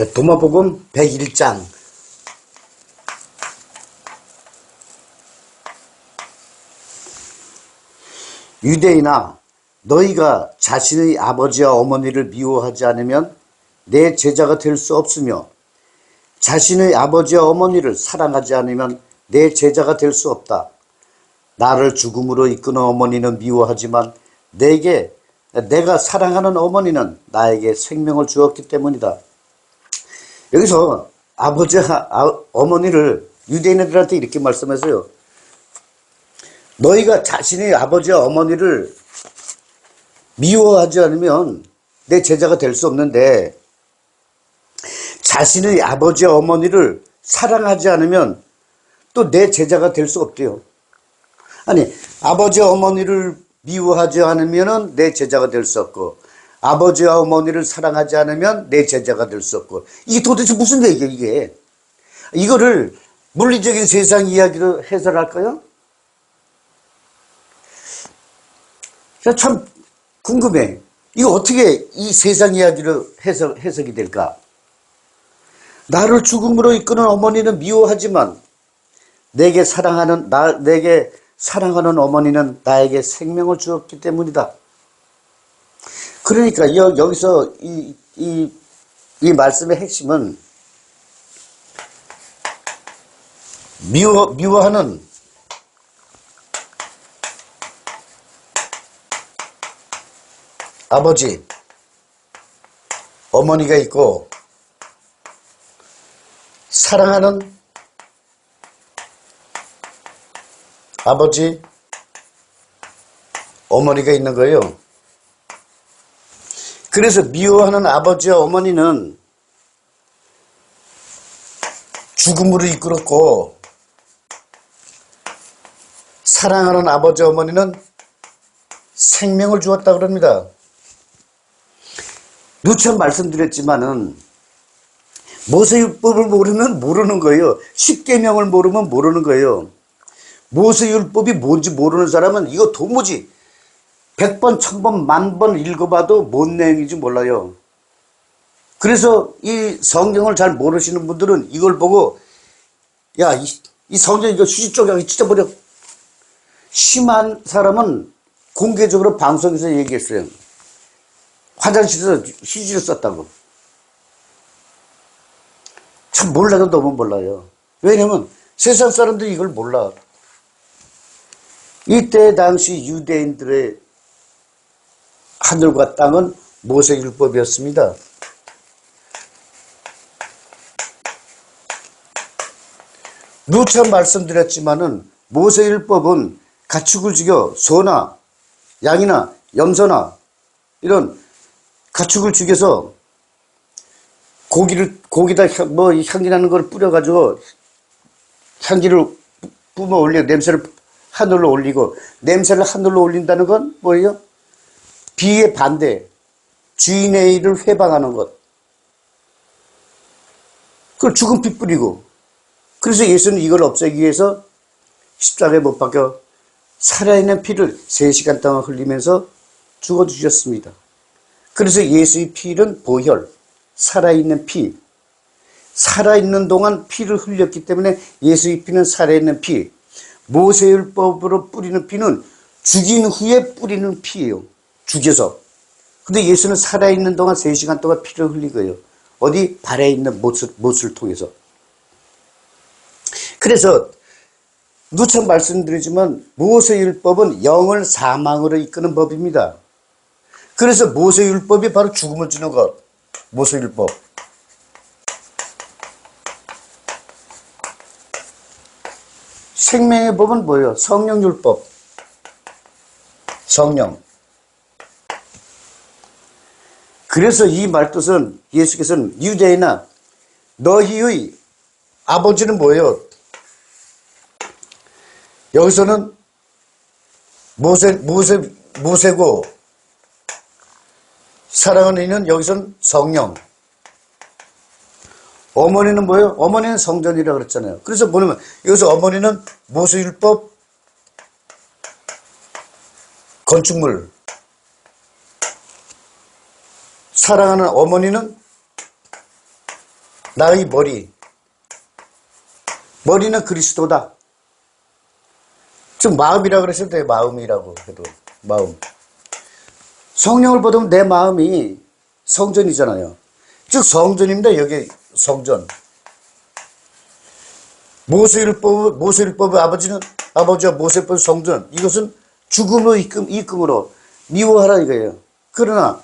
도마복음 101장. 유대인아, 너희가 자신의 아버지와 어머니를 미워하지 않으면 내 제자가 될 수 없으며 자신의 아버지와 어머니를 사랑하지 않으면 내 제자가 될 수 없다. 나를 죽음으로 이끄는 어머니는 미워하지만 내가 사랑하는 어머니는 나에게 생명을 주었기 때문이다. 여기서 아버지와 어머니를 유대인들한테 이렇게 말씀하세요. 너희가 자신의 아버지와 어머니를 미워하지 않으면 내 제자가 될 수 없는데 자신의 아버지와 어머니를 사랑하지 않으면 또 내 제자가 될 수 없대요. 아니, 아버지와 어머니를 미워하지 않으면 내 제자가 될 수 없고 아버지와 어머니를 사랑하지 않으면 내 제자가 될 수 없고, 이게 도대체 무슨 얘기예요, 이게? 이거를 물리적인 세상 이야기로 해설할까요? 참 궁금해. 이거 어떻게 이 세상 이야기로 해석이 될까? 나를 죽음으로 이끄는 어머니는 미워하지만 내게 사랑하는 어머니는 나에게 생명을 주었기 때문이다. 그러니까 여기서 이 말씀의 핵심은 미워하는 아버지, 어머니가 있고 사랑하는 아버지, 어머니가 있는 거예요. 그래서 미워하는 아버지와 어머니는 죽음으로 이끌었고 사랑하는 아버지와 어머니는 생명을 주었다 그럽니다. 누차 말씀드렸지만은 모세율법을 모르면 모르는 거예요. 10계명을 모르면 모르는 거예요. 모세율법이 뭔지 모르는 사람은 이거 도무지 100번, 1000번, 10,000번 읽어봐도 뭔 내용인지 몰라요. 그래서 이 성경을 잘 모르시는 분들은 이걸 보고 야, 이 성경 이거 휴지 쪼개기 찢어버려. 심한 사람은 공개적으로 방송에서 얘기했어요. 화장실에서 휴지를 썼다고. 참 몰라도 너무 몰라요. 왜냐면 세상 사람들이 이걸 몰라. 이때 당시 유대인들의 하늘과 땅은 모세율법이었습니다. 누차 말씀드렸지만은 모세율법은 가축을 죽여 소나 양이나 염소나 이런 가축을 죽여서 고기다 향기 나는 걸 뿌려가지고 향기를 뿜어 올려 냄새를 하늘로 올리고, 냄새를 하늘로 올린다는 건 뭐예요? 비의 반대, 주인의 일을 회방하는 것. 그걸 죽은 피 뿌리고. 그래서 예수는 이걸 없애기 위해서 십자가에 못 박혀 살아있는 피를 3시간 동안 흘리면서 죽어주셨습니다. 그래서 예수의 피는 보혈, 살아있는 피. 살아있는 동안 피를 흘렸기 때문에 예수의 피는 살아있는 피. 모세율법으로 뿌리는 피는 죽인 후에 뿌리는 피예요. 죽여서. 근데 예수는 살아있는 동안 3시간 동안 피를 흘리고요. 어디? 발에 있는 못을 통해서. 그래서 누차 말씀드리지만 모세율법은 영을 사망으로 이끄는 법입니다. 그래서 모세율법이 바로 죽음을 주는 것. 모세율법. 생명의 법은 뭐예요? 성령율법. 성령. 그래서 이 말뜻은 예수께서는 유대인아, 너희의 아버지는 뭐예요? 여기서는 모세고 사랑하는 이는 여기서는 성령. 어머니는 뭐예요? 어머니는 성전이라 그랬잖아요. 그래서 뭐냐면 여기서 어머니는 모세율법, 건축물. 사랑하는 어머니는 나의 머리는 그리스도다. 즉 마음이라고 그랬을 때 마음이라고 해도 마음. 성령을 받으면 내 마음이 성전이잖아요. 즉 성전입니다. 여기 성전. 모세율법의 아버지와 모세율법의 성전. 이것은 죽음으로 이끔으로 미워하라 이거예요. 그러나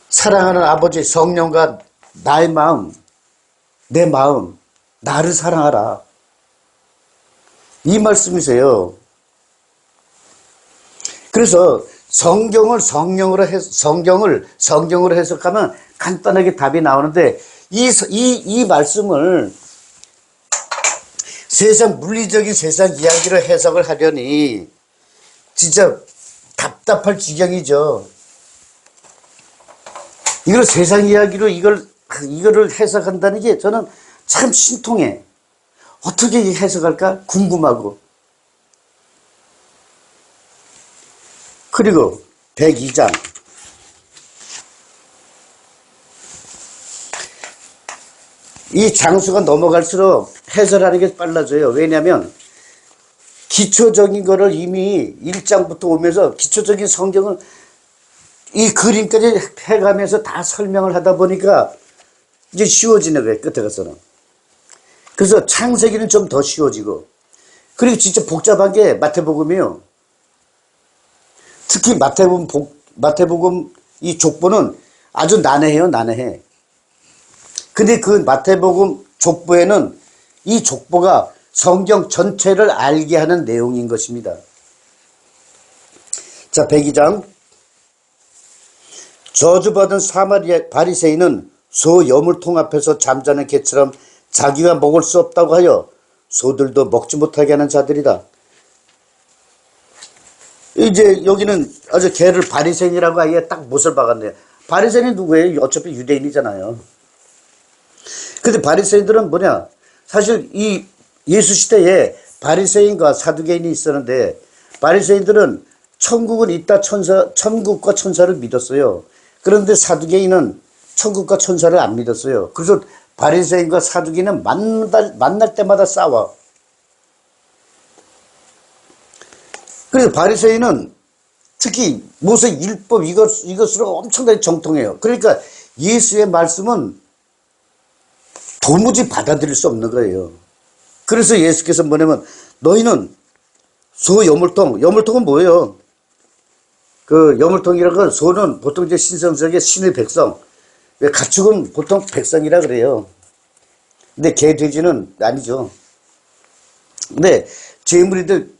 사랑하는 아버지 성령과 나의 마음, 내 마음, 나를 사랑하라. 이 말씀이세요. 그래서 성경을 성령으로 해석하면 간단하게 답이 나오는데 이 말씀을 물리적인 세상 이야기로 해석을 하려니 진짜 답답할 지경이죠. 이걸 세상 이야기로 이거를 해석한다는 게 저는 참 신통해. 어떻게 해석할까 궁금하고. 그리고 102장 이 장수가 넘어갈수록 해설하는 게 빨라져요. 왜냐하면 기초적인 거를 이미 1장부터 오면서 기초적인 성경을 이 그림까지 해가면서 다 설명을 하다 보니까 이제 쉬워지는 거예요. 끝에 가서는. 그래서 창세기는 좀 더 쉬워지고, 그리고 진짜 복잡한 게 마태복음이에요. 특히 마태복음 이 족보는 아주 난해해요. 난해해. 근데 그 마태복음 족보에는 이 족보가 성경 전체를 알게 하는 내용인 것입니다. 자, 102장. 저주받은 바리새인은 소 여물통 앞에서 잠자는 개처럼 자기가 먹을 수 없다고 하여 소들도 먹지 못하게 하는 자들이다. 이제 여기는 아주 개를 바리새인이라고 아예 딱 못을 박았네요. 바리새인이 누구예요? 어차피 유대인이잖아요. 근데 바리새인들은 뭐냐? 사실 이 예수 시대에 바리새인과 사두개인이 있었는데, 바리새인들은 천국은 있다, 천국과 천사를 믿었어요. 그런데 사두개인은 천국과 천사를 안 믿었어요. 그래서 바리새인과 사두개인은 만날 때마다 싸워. 그래서 바리새인은 특히 모세 율법 이것으로 엄청나게 정통해요. 그러니까 예수의 말씀은 도무지 받아들일 수 없는 거예요. 그래서 예수께서 뭐냐면, 너희는 소 여물통은 뭐예요? 그 여물통이라는 건, 소는 보통 이제 신성스럽게 신의 백성, 가축은 보통 백성이라 그래요. 근데 개, 돼지는 아니죠. 근데 재물이들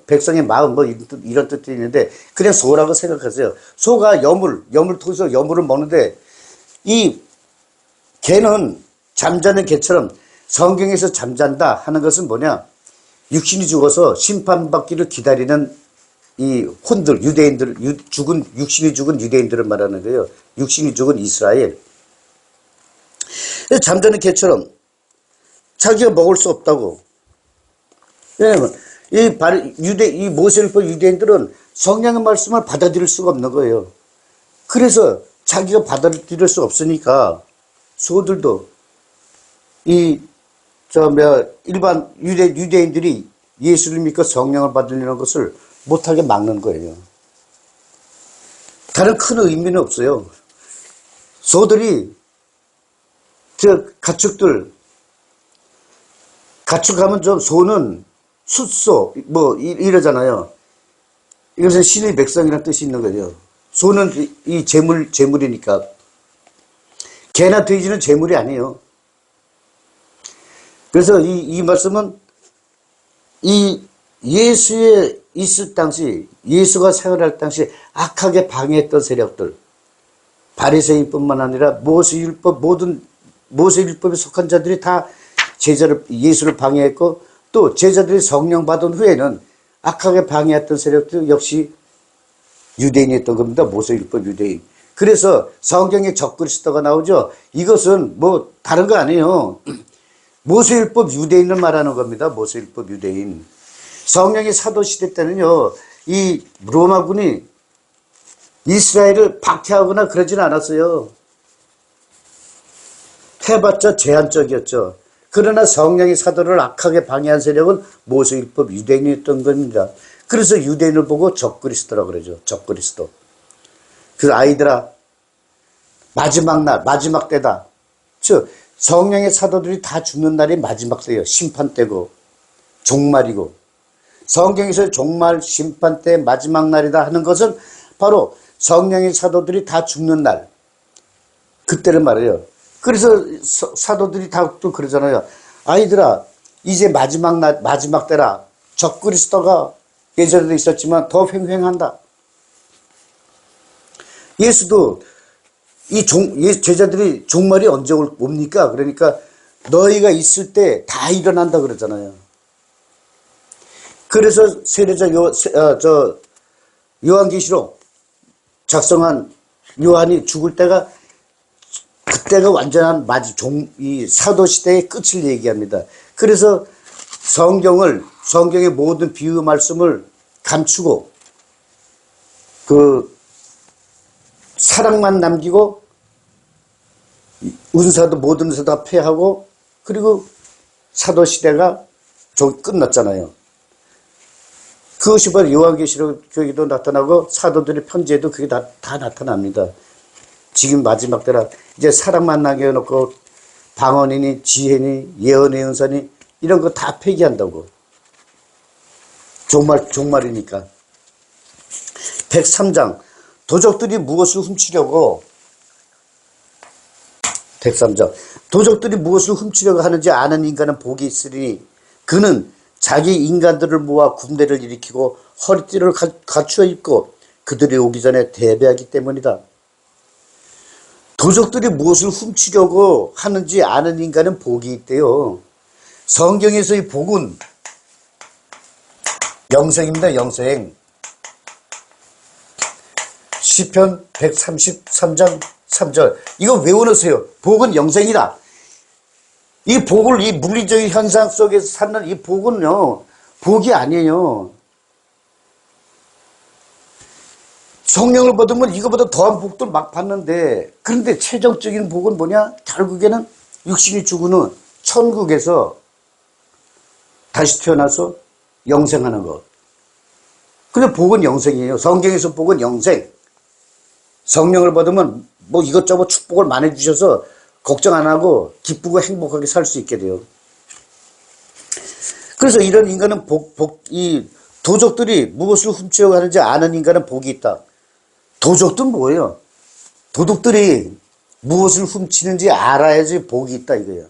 백성의 마음 뭐 이런 뜻도 있는데, 그냥 소라고 생각하세요. 소가 여물통에서 여물을 먹는데, 이 개는 잠자는 개처럼 성경에서 잠잔다 하는 것은 뭐냐? 육신이 죽어서 심판받기를 기다리는 이 혼들, 육신이 죽은 유대인들을 말하는 거예요. 육신이 죽은 이스라엘. 잠자는 개처럼 자기가 먹을 수 없다고. 왜냐면 이 모세율법 유대인들은 성령의 말씀을 받아들일 수가 없는 거예요. 그래서 자기가 받아들일 수 없으니까 소들도 일반 유대인들이 예수를 믿고 성령을 받으려는 것을 못하게 막는 거예요. 다른 큰 의미는 없어요. 소들이, 가축하면 소는 숫소, 이러잖아요. 이것은 신의 백성이라는 뜻이 있는 거죠. 소는 이 재물이니까. 개나 돼지는 재물이 아니에요. 그래서 이 말씀은 이 예수에 있을 당시, 예수가 생활할 당시 악하게 방해했던 세력들, 바리새인뿐만 아니라 모세율법에 속한 자들이 다 예수를 방해했고, 또 제자들이 성령 받은 후에는 악하게 방해했던 세력들 역시 유대인이었던 겁니다. 모세율법 유대인. 그래서 성경에 적그리스도가 나오죠. 이것은 뭐 다른 거 아니에요. 모세율법 유대인을 말하는 겁니다. 모세율법 유대인. 성령의 사도시대 때는요, 이 로마군이 이스라엘을 박해하거나 그러지는 않았어요. 해봤자 제한적이었죠. 그러나 성령의 사도를 악하게 방해한 세력은 모세율법 유대인이었던 겁니다. 그래서 유대인을 보고 적그리스도라고 그러죠. 적그리스도. 그 아이들아, 마지막 날, 마지막 때다. 즉 성령의 사도들이 다 죽는 날이 마지막 때예요. 심판 때고 종말이고. 성경에서 종말 심판 때 마지막 날이다 하는 것은 바로 성령의 사도들이 다 죽는 날, 그때를 말해요. 그래서 사도들이 다 또 그러잖아요. 아이들아, 이제 마지막 날, 마지막 때라. 적그리스도가 예전에도 있었지만 더 횡행한다. 예수도 제자들이 종말이 언제 옵니까? 그러니까 너희가 있을 때 다 일어난다 그러잖아요. 그래서 세례자 요한계시록 작성한 요한이 죽을 때가, 그때가 완전한 이 사도시대의 끝을 얘기합니다. 그래서 성경의 모든 비유 말씀을 감추고 그 사랑만 남기고 모든 은사도 폐하고, 그리고 사도시대가 끝났잖아요. 그것이 바로 요한계시록에도 나타나고 사도들의 편지에도 그게 다 나타납니다. 지금 마지막 때라 이제 사랑만 남겨놓고 방언이니 지혜니 예언의 은사니 이런 거 다 폐기한다고. 종말이니까. 103장 도적들이 무엇을 훔치려고 103장 도적들이 무엇을 훔치려고 하는지 아는 인간은 복이 있으리니 그는 자기 인간들을 모아 군대를 일으키고 허리띠를 갖추어 입고 그들이 오기 전에 대비하기 때문이다. 도적들이 무엇을 훔치려고 하는지 아는 인간은 복이 있대요. 성경에서의 복은 영생입니다. 영생. 시편 133장 3절 이거 외워놓으세요. 복은 영생이다. 이 복을, 이 물리적인 현상 속에서 사는 이 복은요, 복이 아니에요. 성령을 받으면 이거보다 더한 복들 막 받는데, 그런데 최종적인 복은 뭐냐? 결국에는 육신이 죽은 후 천국에서 다시 태어나서 영생하는 것. 근데 복은 영생이에요. 성경에서 복은 영생. 성령을 받으면 뭐 이것저것 축복을 많이 주셔서 걱정 안 하고 기쁘고 행복하게 살 수 있게 돼요. 그래서 이런 인간은 이 도적들이 무엇을 훔치려고 하는지 아는 인간은 복이 있다. 도적들은 뭐예요? 도둑들이 무엇을 훔치는지 알아야지 복이 있다 이거예요.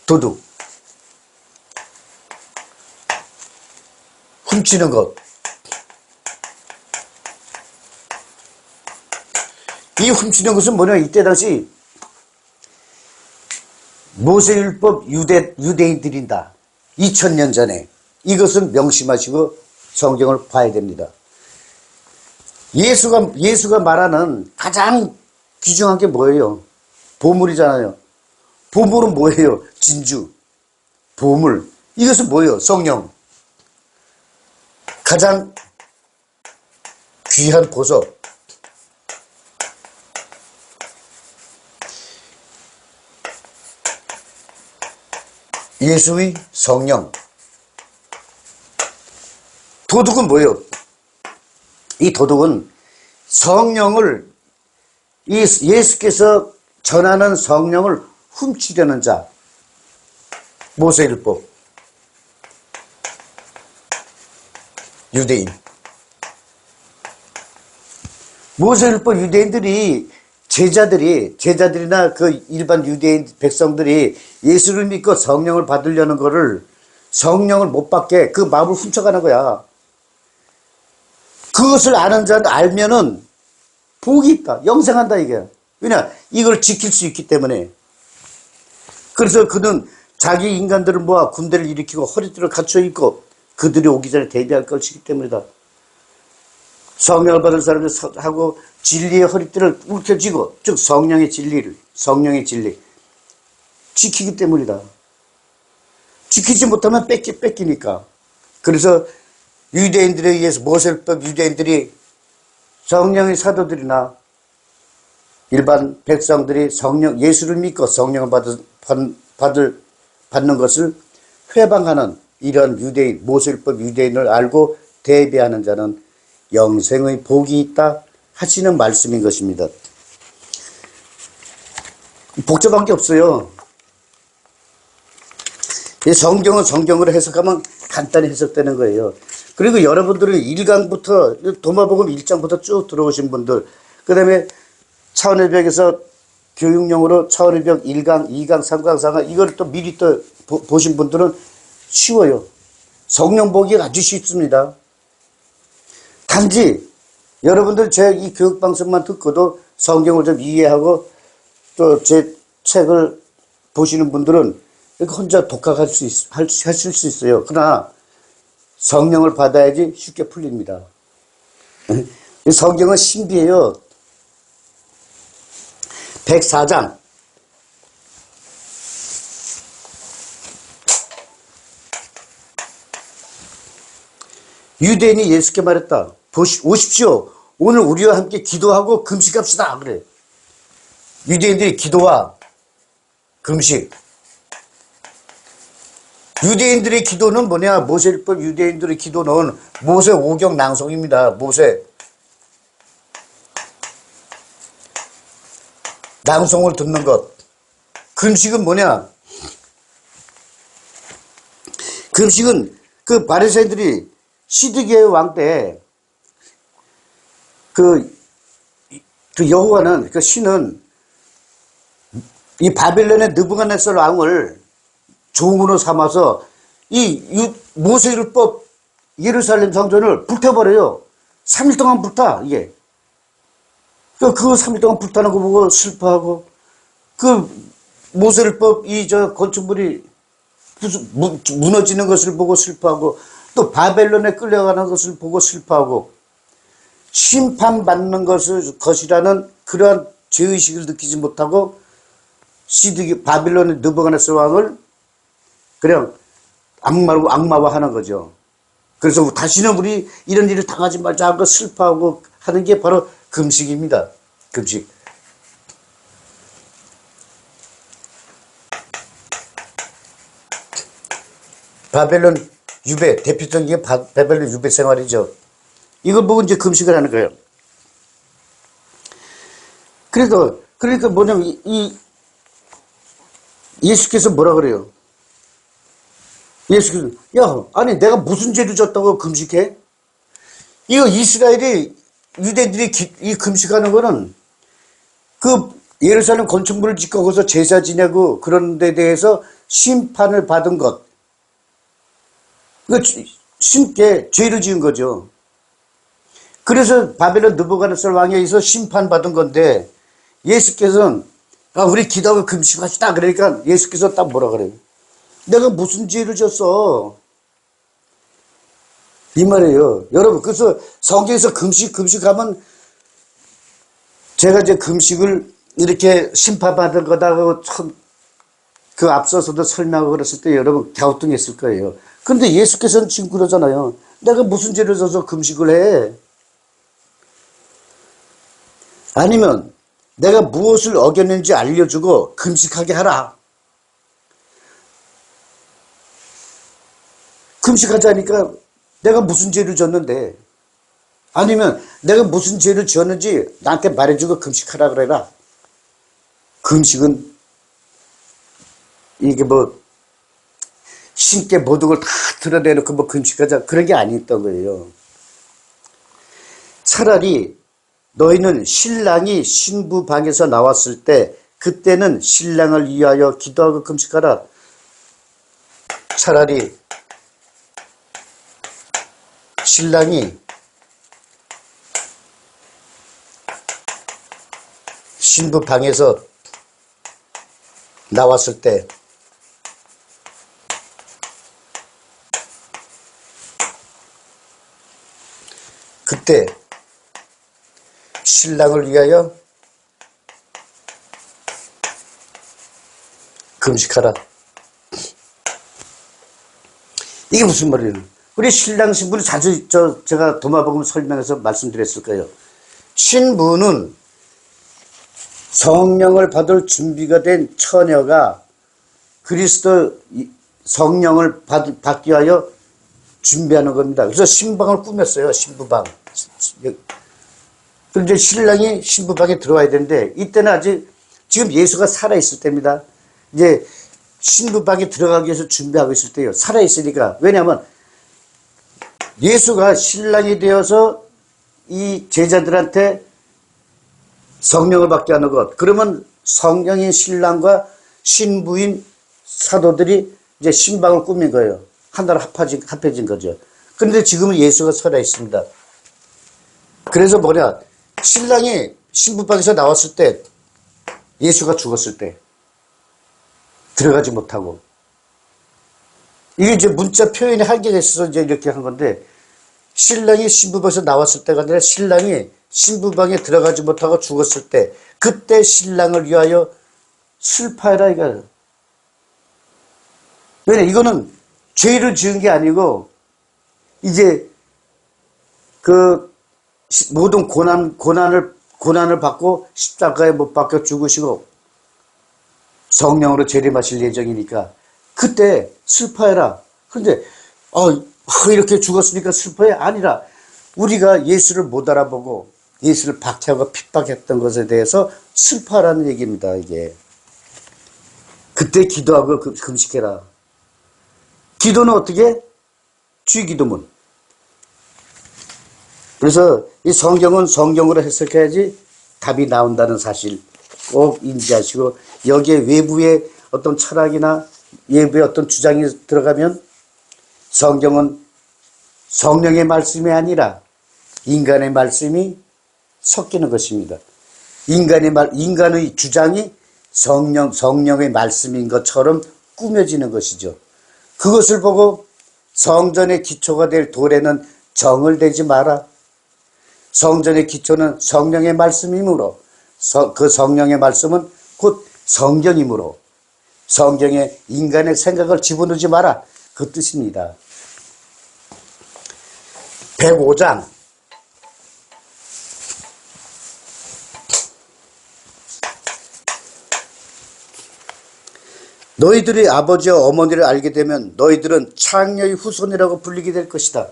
도둑. 훔치는 것. 이 훔치는 것은 뭐냐? 이때 당시 모세율법 유대인들이다. 2000년 전에. 이것은 명심하시고 성경을 봐야 됩니다. 예수가 말하는 가장 귀중한 게 뭐예요? 보물이잖아요. 보물은 뭐예요? 진주. 보물. 이것은 뭐예요? 성령. 가장 귀한 보석. 예수의 성령. 도둑은 뭐예요? 이 도둑은 성령을, 예수께서 전하는 성령을 훔치려는 자. 모세율법. 유대인. 모세율법 유대인들이 제자들이나 그 일반 유대인 백성들이 예수를 믿고 성령을 받으려는 거를 성령을 못 받게 그 마음을 훔쳐가는 거야. 그것을 아는 자는 알면은 복이 있다. 영생한다 이게. 왜냐? 이걸 지킬 수 있기 때문에. 그래서 그는 자기 인간들을 모아 군대를 일으키고 허리띠를 갖춰 입고 그들이 오기 전에 대비할 것이기 때문이다. 성령을 받은 사람들하고 진리의 허리띠를 울켜쥐고, 즉 성령의 진리 지키기 때문이다. 지키지 못하면 뺏기니까. 그래서 유대인들에 의해서 모세율법 유대인들이 성령의 사도들이나 일반 백성들이 성령, 예수를 믿고 성령을 받는 것을 회방하는 이런 유대인, 모세율법 유대인을 알고 대비하는 자는 영생의 복이 있다 하시는 말씀인 것입니다. 복잡한 게 없어요. 성경은 성경으로 해석하면 간단히 해석되는 거예요. 그리고 여러분들은 1강부터 도마복음 1장부터 쭉 들어오신 분들, 그 다음에 차원의 벽에서 교육용으로 차원의 벽 1강, 2강, 3강, 4강 이걸 또 미리 또 보신 분들은 쉬워요. 성령 보기 아주 쉽습니다. 단지 여러분들 제 이 교육방송만 듣고도 성경을 좀 이해하고 또 제 책을 보시는 분들은 혼자 하실 수 있어요. 그러나 성령을 받아야지 쉽게 풀립니다. 성경은 신비해요. 104장. 유대인이 예수께 말했다. 오십시오. 오늘 우리와 함께 기도하고 금식합시다. 그래. 유대인들이 기도와 금식. 유대인들의 기도는 뭐냐? 모세율법 유대인들의 기도는 모세 오경 낭송입니다. 모세. 낭송을 듣는 것. 금식은 뭐냐? 금식은 그 바리새인들이 시드기의 왕 때 그 여호와는 그 신은 이 바벨론의 느부갓네살 왕을 종으로 삼아서 이 모세율법 예루살렘 성전을 불태워버려요. 3일 동안 불타 이게. 그 3일 동안 불타는 거 보고 슬퍼하고 그 모세율법 건축물이 무너지는 것을 보고 슬퍼하고 또 바벨론에 끌려가는 것을 보고 슬퍼하고 심판받는 것이라는 그러한 죄의식을 느끼지 못하고 바빌론의 느부갓네살 왕을 그냥 악마화하는 거죠. 그래서 다시는 우리 이런 일을 당하지 말자 하고 슬퍼하고 하는 게 바로 금식입니다. 금식. 바벨론 유배, 대표적인 게 바벨론 유배 생활이죠. 이걸 보고 이제 금식을 하는 거예요. 그러니까 뭐냐면, 예수께서 뭐라 그래요? 예수께서, 야, 아니, 내가 무슨 죄를 졌다고 금식해? 이거 이스라엘이, 유대인들이 이 금식하는 거는 그 예루살렘 건축물을 짓고 거기서 제사 지내고 그런 데 대해서 심판을 받은 것. 쉽게 죄를 지은 거죠. 그래서 바벨론 느부갓네살 왕에 의해서 심판받은 건데 예수께서는 우리 기도하고 금식합시다. 그러니까 예수께서 딱 뭐라 그래요? 내가 무슨 죄를 졌어? 이 말이에요. 여러분, 그래서 성경에서 금식하면 제가 이제 금식을 이렇게 심판받은 거다고 그 앞서서도 설명하고 그랬을 때 여러분 갸우뚱했을 거예요. 근데 예수께서는 지금 그러잖아요. 내가 무슨 죄를 져서 금식을 해? 아니면 내가 무엇을 어겼는지 알려주고 금식하게 하라. 금식하자니까 내가 무슨 죄를 졌는데 아니면 내가 무슨 죄를 지었는지 나한테 말해주고 금식하라 그래라. 금식은 이게 뭐 신께 모든 걸 다 드러내놓고 뭐 금식하자 그런 게 아니었던 거예요. 차라리 너희는 신랑이 신부 방에서 나왔을 때 그때는 신랑을 위하여 기도하고 금식하라. 차라리 신랑이 신부 방에서 나왔을 때 그때 신랑을 위하여 금식하라. 이게 무슨 말이에요? 우리 신랑 신부는 자주 제가 도마복음 설명해서 말씀드렸을 거예요. 신부는 성령을 받을 준비가 된 처녀가 그리스도 성령을 받기 위하여 준비하는 겁니다. 그래서 신방을 꾸몄어요. 신부방. 그런데 신랑이 신부방에 들어와야 되는데 이때는 아직 지금 예수가 살아있을 때입니다. 이제 신부방에 들어가기 위해서 준비하고 있을 때요. 살아있으니까. 왜냐하면 예수가 신랑이 되어서 이 제자들한테 성령을 받게 하는 것. 그러면 성령인 신랑과 신부인 사도들이 이제 신방을 꾸민 거예요. 하나로 합해진 거죠. 그런데 지금은 예수가 살아있습니다. 그래서 뭐냐. 신랑이 신부방에서 나왔을 때 예수가 죽었을 때 들어가지 못하고 이게 이제 문자 표현이 한계가 있어서 이제 이렇게 한 건데 신랑이 신부방에서 나왔을 때가 아니라 신랑이 신부방에 들어가지 못하고 죽었을 때 그때 신랑을 위하여 슬퍼해라 이거예요. 왜냐 이거는 죄를 지은 게 아니고 이제 그 모든 고난을 받고 십자가에 못 박혀 죽으시고 성령으로 재림하실 예정이니까 그때 슬퍼해라. 그런데 이렇게 죽었으니까 슬퍼해? 아니라 우리가 예수를 못 알아보고 예수를 박해하고 핍박했던 것에 대해서 슬퍼하라는 얘기입니다. 이게 그때 기도하고 금식해라. 기도는 어떻게? 주기도문. 그래서 이 성경은 성경으로 해석해야지 답이 나온다는 사실 꼭 인지하시고 여기에 외부의 어떤 철학이나 외부의 어떤 주장이 들어가면 성경은 성령의 말씀이 아니라 인간의 말씀이 섞이는 것입니다. 인간의 주장이 성령의 말씀인 것처럼 꾸며지는 것이죠. 그것을 보고 성전의 기초가 될 돌에는 정을 대지 마라. 성전의 기초는 성령의 말씀이므로 그 성령의 말씀은 곧 성경이므로 성경에 인간의 생각을 집어넣지 마라. 그 뜻입니다. 105장 너희들이 아버지와 어머니를 알게 되면 너희들은 창녀의 후손이라고 불리게 될 것이다.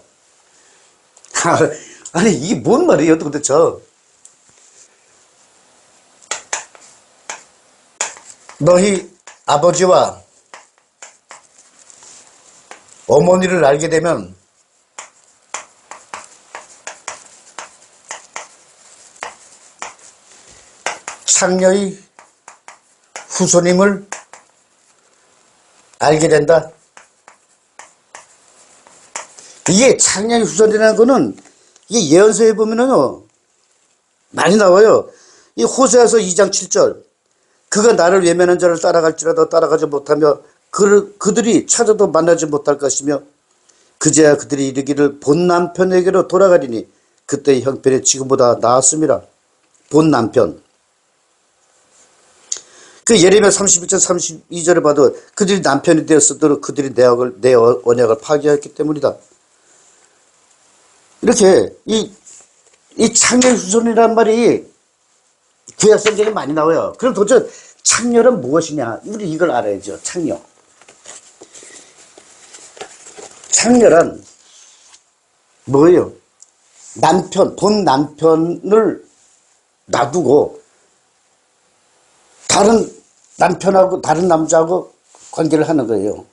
아니 이게 뭔 말이에요 도대체. 너희 아버지와 어머니를 알게 되면 창녀의 후손임을 알게 된다. 이게 창녀의 후손이라는 거는 이게 예언서에 보면은 많이 나와요. 이 호세아서 2장 7절. 그가 나를 외면한 자를 따라갈지라도 따라가지 못하며 그들이 찾아도 만나지 못할 것이며 그제야 그들이 이르기를 본 남편에게로 돌아가리니 그때의 형편이 지금보다 나았습니다. 본 남편. 그 예레미야 31장 32절에 봐도 그들이 남편이 되었어도 그들이 내 언약을 파기하였기 때문이다. 이렇게 이 창녀의 후손이라는 말이 구약 성경에 많이 나와요. 그럼 도대체 창녀는 무엇이냐? 우리 이걸 알아야죠. 창녀. 창녀란 뭐예요? 본 남편을 놔두고 다른 남편하고 다른 남자하고 관계를 하는 거예요.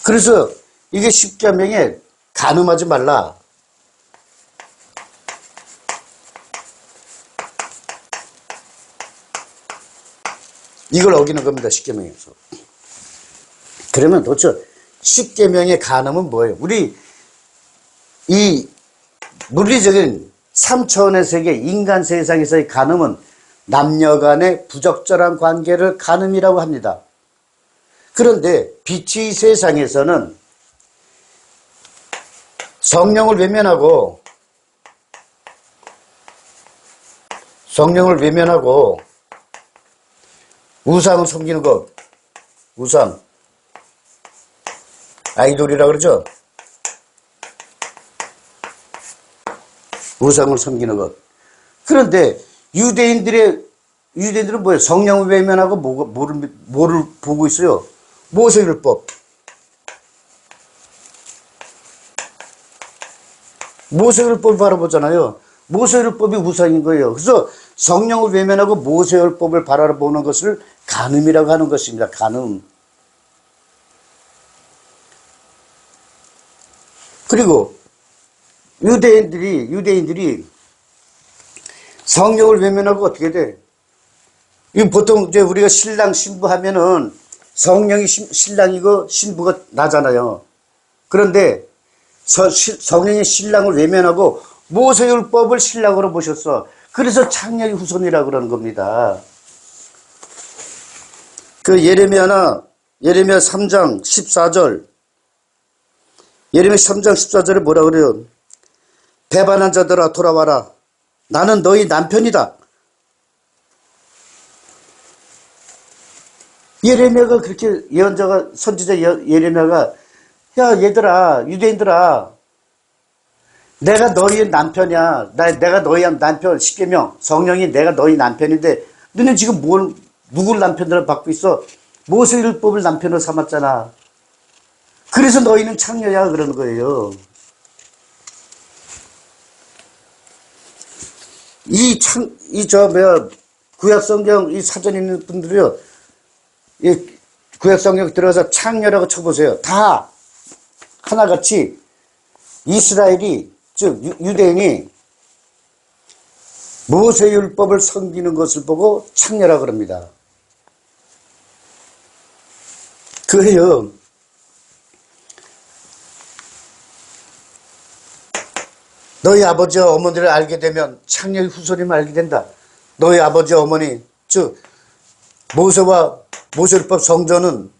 그래서 이게 십계명에 간음하지 말라. 이걸 어기는 겁니다. 십계명에서. 그러면 도대체 십계명의 간음은 뭐예요? 우리 이 물리적인 3차원의 세계 인간 세상에서의 간음은 남녀 간의 부적절한 관계를 간음이라고 합니다. 그런데 빛의 세상에서는 성령을 외면하고 우상을 섬기는 것, 우상, 아이돌이라고 그러죠? 우상을 섬기는 것. 그런데 유대인들의 유대인들은 뭐예요? 성령을 외면하고 뭐를 보고 있어요? 모세율법. 모세율법을 바라보잖아요. 모세율법이 우상인 거예요. 그래서 성령을 외면하고 모세율법을 바라보는 것을 간음이라고 하는 것입니다. 간음. 그리고 유대인들이 성령을 외면하고 어떻게 돼? 보통 이제 우리가 신랑 신부 하면은 성령이 신랑이고 신부가 나잖아요. 그런데 성령이 신랑을 외면하고 모세율법을 신랑으로 모셨어. 그래서 창녀의 후손이라고 그러는 겁니다. 그 예레미야 3장 14절. 예레미야 3장 14절에 뭐라 그래요? 배반한 자들아 돌아와라. 나는 너희 남편이다. 예레미야가 그렇게 예언자가 선지자 예레미야가 야 얘들아 유대인들아 내가 너희 남편이야. 내가 너희 남편 10계명 성령이 내가 너희 남편인데 너는 지금 누굴 남편으로 받고 있어? 모세율법을 남편으로 삼았잖아. 그래서 너희는 창녀야 그러는 거예요. 구약성경 이 사전 있는 분들이요. 이 구약성경 들어가서 창녀라고 쳐보세요. 다 하나같이 이스라엘이 즉 유대인이 모세율법을 섬기는 것을 보고 창녀라고 합니다. 그래요. 너희 아버지와 어머니를 알게 되면 창녀의 후손임을 알게 된다. 너희 아버지와 어머니 즉 모세와 모세율법 성전은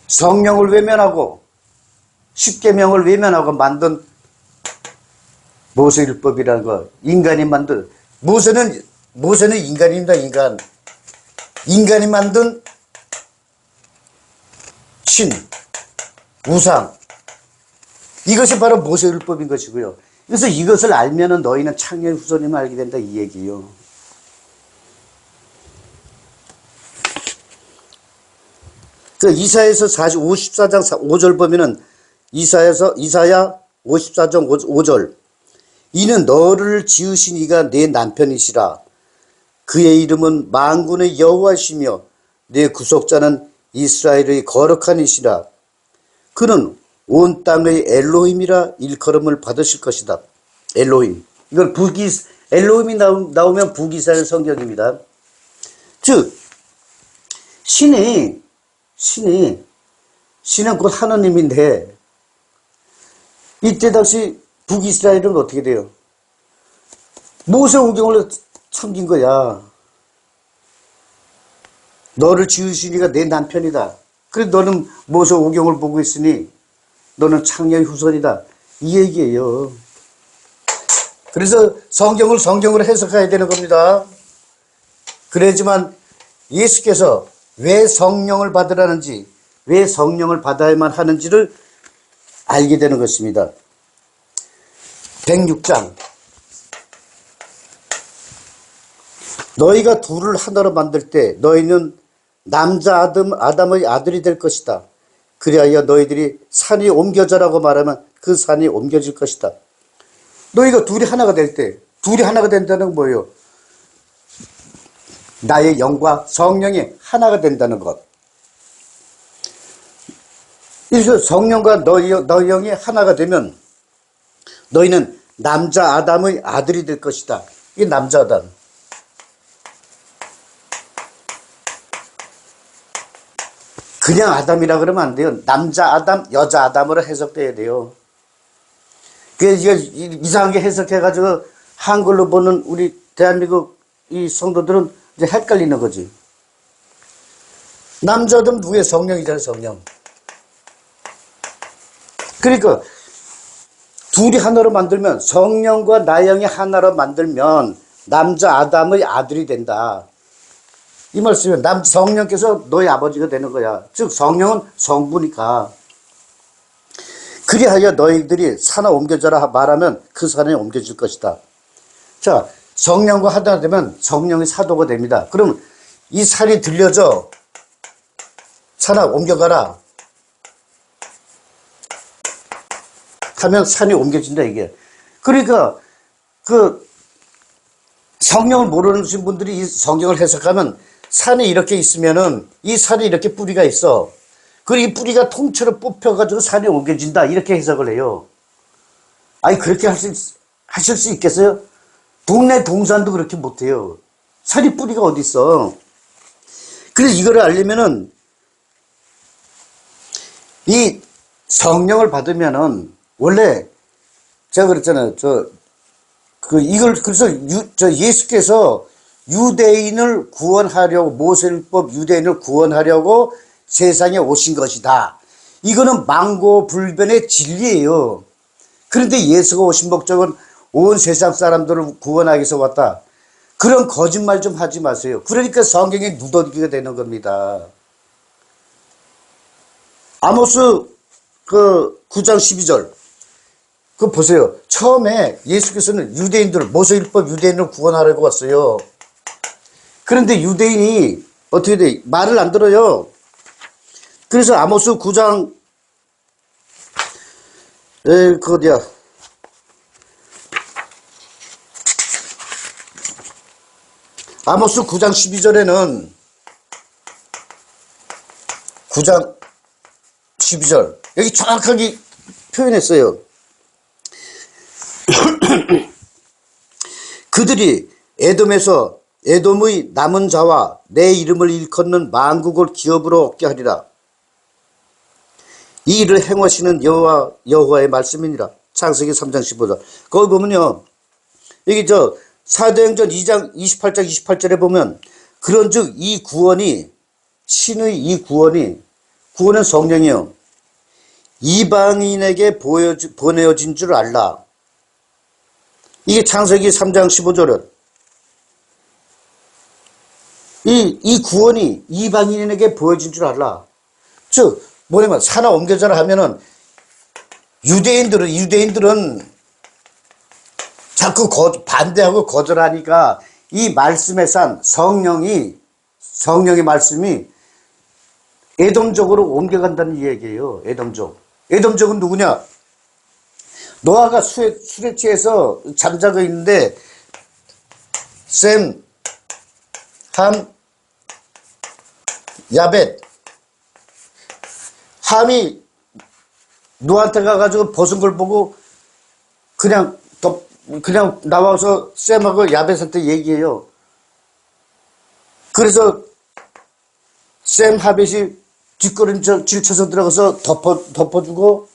성령을 외면하고 십계명을 외면하고 만든 모세율법이라는 거. 인간이 만든 모세는 인간입니다. 인간이 만든 신 우상 이것이 바로 모세율법인 것이고요. 그래서 이것을 알면은 너희는 창녀의 후손임을 알게 된다 이 얘기예요. 그 이사야서 54장 5절 보면은 이사야 54장 5절 이는 너를 지으신 이가 내 남편이시라. 그의 이름은 만군의 여호와시며 내 구속자는 이스라엘의 거룩한 이시라. 그는 온 땅의 엘로힘이라 일컬음을 받으실 것이다. 엘로힘. 이걸 엘로힘이 나오면 북이스라엘 성경입니다. 즉 신은 곧 하나님인데 이때 당시 북이스라엘은 어떻게 돼요? 모세오경을 섬긴 거야. 너를 지으시니가 내 남편이다. 그래 너는 모세오경을 보고 있으니 너는 창녀의 후손이다. 이 얘기예요. 그래서 성경으로 해석해야 되는 겁니다. 그래야지만 예수께서 왜 성령을 받으라는지, 왜 성령을 받아야만 하는지를 알게 되는 것입니다. 106장. 너희가 둘을 하나로 만들 때 너희는 남자 아담의 아들이 될 것이다. 그리하여 너희들이 산이 옮겨져라고 말하면 그 산이 옮겨질 것이다. 너희가 둘이 하나가 될 때, 둘이 하나가 된다는 건 뭐예요? 나의 영과 성령이 하나가 된다는 것. 그래서 성령과 너희 영이 하나가 되면 너희는 남자 아담의 아들이 될 것이다. 이게 남자 아담. 그냥 아담이라 그러면 안 돼요. 남자 아담, 여자 아담으로 해석돼야 돼요. 이게 이상하게 해석해가지고 한글로 보는 우리 대한민국 이 성도들은 이제 헷갈리는 거지. 남자 아담 누구의 성령이잖아요, 성령. 그러니까 둘이 하나로 만들면 성령과 나영이 하나로 만들면 남자 아담의 아들이 된다. 이 말씀은 성령께서 너희 아버지가 되는 거야. 즉 성령은 성부니까. 그리하여 너희들이 산에 옮겨져라 말하면 그 산에 옮겨질 것이다. 자, 성령과 하나 되면 성령의 사도가 됩니다. 그럼 이 산이 들려져. 산아 옮겨가라 하면 산이 옮겨진다 이게. 그러니까 그 성령을 모르는 분들이 이 성경을 해석하면 산이 이렇게 있으면은 이 산에 이렇게 뿌리가 있어. 그리고 이 뿌리가 통째로 뽑혀가지고 산이 옮겨진다 이렇게 해석을 해요. 아니 그렇게 하실 수 있겠어요? 동네 동산도 그렇게 못해요. 산이 뿌리가 어디 있어? 그래서 이거를 알려면은 이 성령을 받으면은 원래 제가 그랬잖아요. 이걸 그래서 예수께서 유대인을 구원하려고 모세율법 유대인을 구원하려고 세상에 오신 것이다. 이거는 망고불변의 진리예요. 그런데 예수가 오신 목적은 온 세상 사람들을 구원하기 위해서 왔다. 그런 거짓말 좀 하지 마세요. 그러니까 성경이 누더기가 되는 겁니다. 아모스 9장 12절 그거 보세요. 처음에 예수께서는 유대인들을 모세율법 유대인을 구원하려고 왔어요. 그런데 유대인이 어떻게 돼? 말을 안 들어요. 그래서 아모스 9장 그 어디야? 아모스 9장 12절에는 9장 12절 여기 정확하게 표현했어요. 그들이 에돔에서 에돔의 남은 자와 내 이름을 일컫는 만국을 기업으로 얻게 하리라. 이 일을 행하시는 여호와의 말씀이니라. 창세기 3장 15절. 거기 보면요. 여기 사도행전 2장 28장 28절에 보면 그런즉 이 구원이 신의 이 구원은 성령이요. 이방인에게 보내어진 줄 알라. 이게 창세기 3장 15절은 이 구원이 이방인에게 보여진 줄 알라. 즉 뭐냐면 산하 옮겨져라 하면은 유대인들은 자꾸 반대하고 거절하니까 이 말씀의 산 성령의 말씀이 에돔족으로 옮겨간다는 얘기예요. 에돔족은 누구냐? 노아가 술에 취해서 잠자고 있는데 셈, 함, 야벳. 함이 노아한테 가가지고 벗은 걸 보고 그냥 나와서 셈하고 야벳한테 얘기해요. 그래서 셈, 하벳이 뒷걸음질 쳐서 들어가서 덮어주고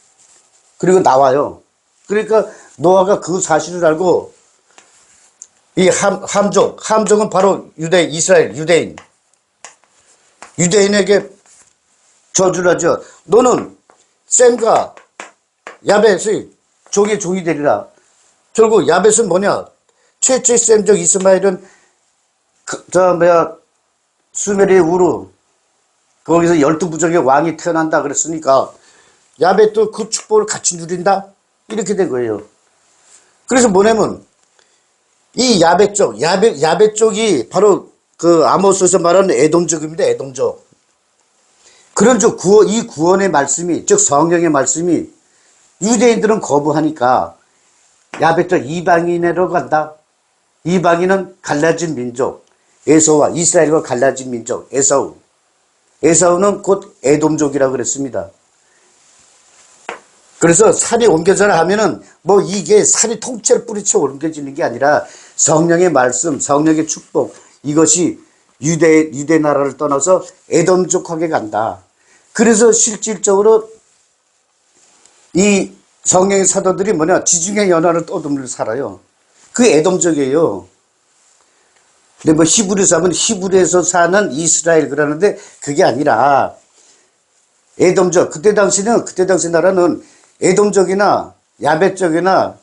그리고 나와요. 그러니까 노아가 그 사실을 알고 이 함족은 바로 이스라엘 유대인에게 저주를 하죠. 너는 셈과 야벳의 종이 되리라. 결국 야벳은 뭐냐? 최초의 셈족 이스마엘은 수메르의 우르 거기서 12부족의 왕이 태어난다 그랬으니까 야벳도 그 축복을 같이 누린다? 이렇게 된 거예요. 그래서 뭐냐면 이 야벳 쪽이 바로 그 아모스에서 말하는 에돔족입니다. 에돔족. 그런 이 구원의 말씀이 즉 성령의 말씀이 유대인들은 거부하니까 야벳족 이방인으로 간다. 이방인은 갈라진 민족 에서와 이스라엘과 갈라진 민족 에사우는 곧 에돔족이라고 그랬습니다. 그래서 산이 옮겨져라 하면은 이게 산이 통째로 뿌리쳐 옮겨지는 게 아니라 성령의 말씀, 성령의 축복 이것이 유대 나라를 떠나서 에돔족에게 간다. 그래서 실질적으로 이 성령의 사도들이 지중해 연안을 떠돌며 살아요. 그 에돔족이에요. 근데 히브리서 하면 히브리에서 사는 이스라엘 그러는데 그게 아니라 에돔족. 그때 당시 나라는 에돔족이나 야벳족이나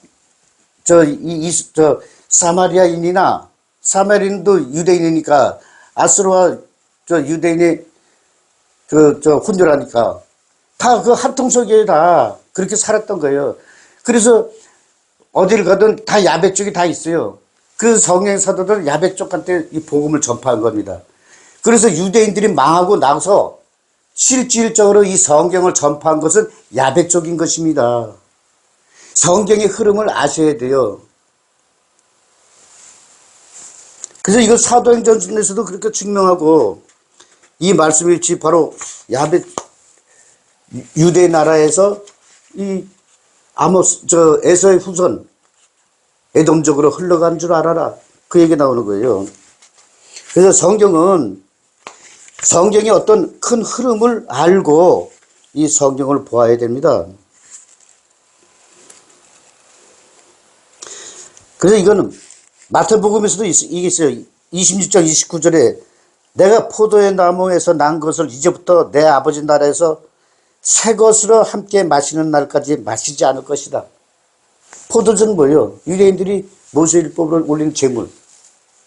사마리아인도 유대인이니까 아수르와 유대인이 혼혈하니까 다 그 합통 속에 다 그렇게 살았던 거예요. 그래서 어디를 가든 다 야벳족이 다 있어요. 그래서 성경 사도들 야베 족한테 이 복음을 전파한 겁니다. 그래서 유대인들이 망하고 나서 실질적으로 이 성경을 전파한 것은 야베 쪽인 것입니다. 성경의 흐름을 아셔야 돼요. 그래서 이걸 사도행전에서도 그렇게 증명하고, 이 말씀이 바로 야베 유대 나라에서 이 에서의 후손 에돔족으로 흘러간 줄 알아라, 그 얘기 나오는 거예요. 그래서 성경의 어떤 큰 흐름을 알고 이 성경을 보아야 됩니다. 그래서 이거는 마태복음에서도 이게 있어요. 26장 29절에 내가 포도의 나무에서 난 것을 이제부터 내 아버지 나라에서 새 것으로 함께 마시는 날까지 마시지 않을 것이다. 포도주는 뭐예요? 유대인들이 모세율법을 올리는 제물,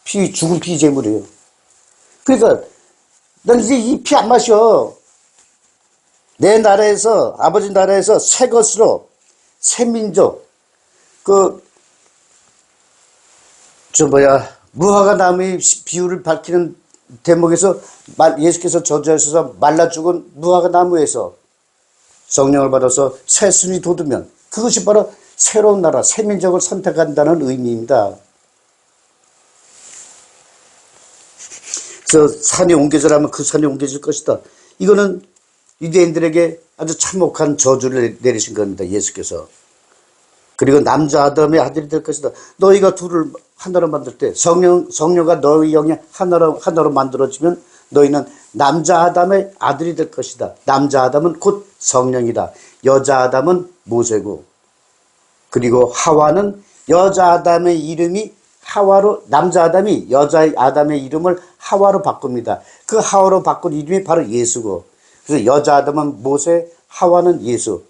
죽은 피 제물이에요. 그러니까 난 이제 이 피 안 마셔. 내 나라에서, 아버지 나라에서 새 것으로, 새 민족, 무화과 나무의 비유를 밝히는 대목에서 예수께서 저주하셔서 말라 죽은 무화과 나무에서 성령을 받아서 새 순이 돋으면 그것이 바로 새로운 나라, 새 민족을 선택한다는 의미입니다. 그래서 산이 옮겨져라면 그 산이 옮겨질 것이다. 이거는 유대인들에게 아주 참혹한 저주를 내리신 겁니다. 예수께서. 그리고 남자 아담의 아들이 될 것이다. 너희가 둘을 하나로 만들 때 성령과 너희 영이 하나로 만들어지면 너희는 남자 아담의 아들이 될 것이다. 남자 아담은 곧 성령이다. 여자 아담은 모세고, 그리고 하와는 여자 아담의 이름이 하와로, 남자 아담이 여자 아담의 이름을 하와로 바꿉니다. 그 하와로 바꾼 이름이 바로 예수고, 그래서 여자 아담은 모세, 하와는 예수.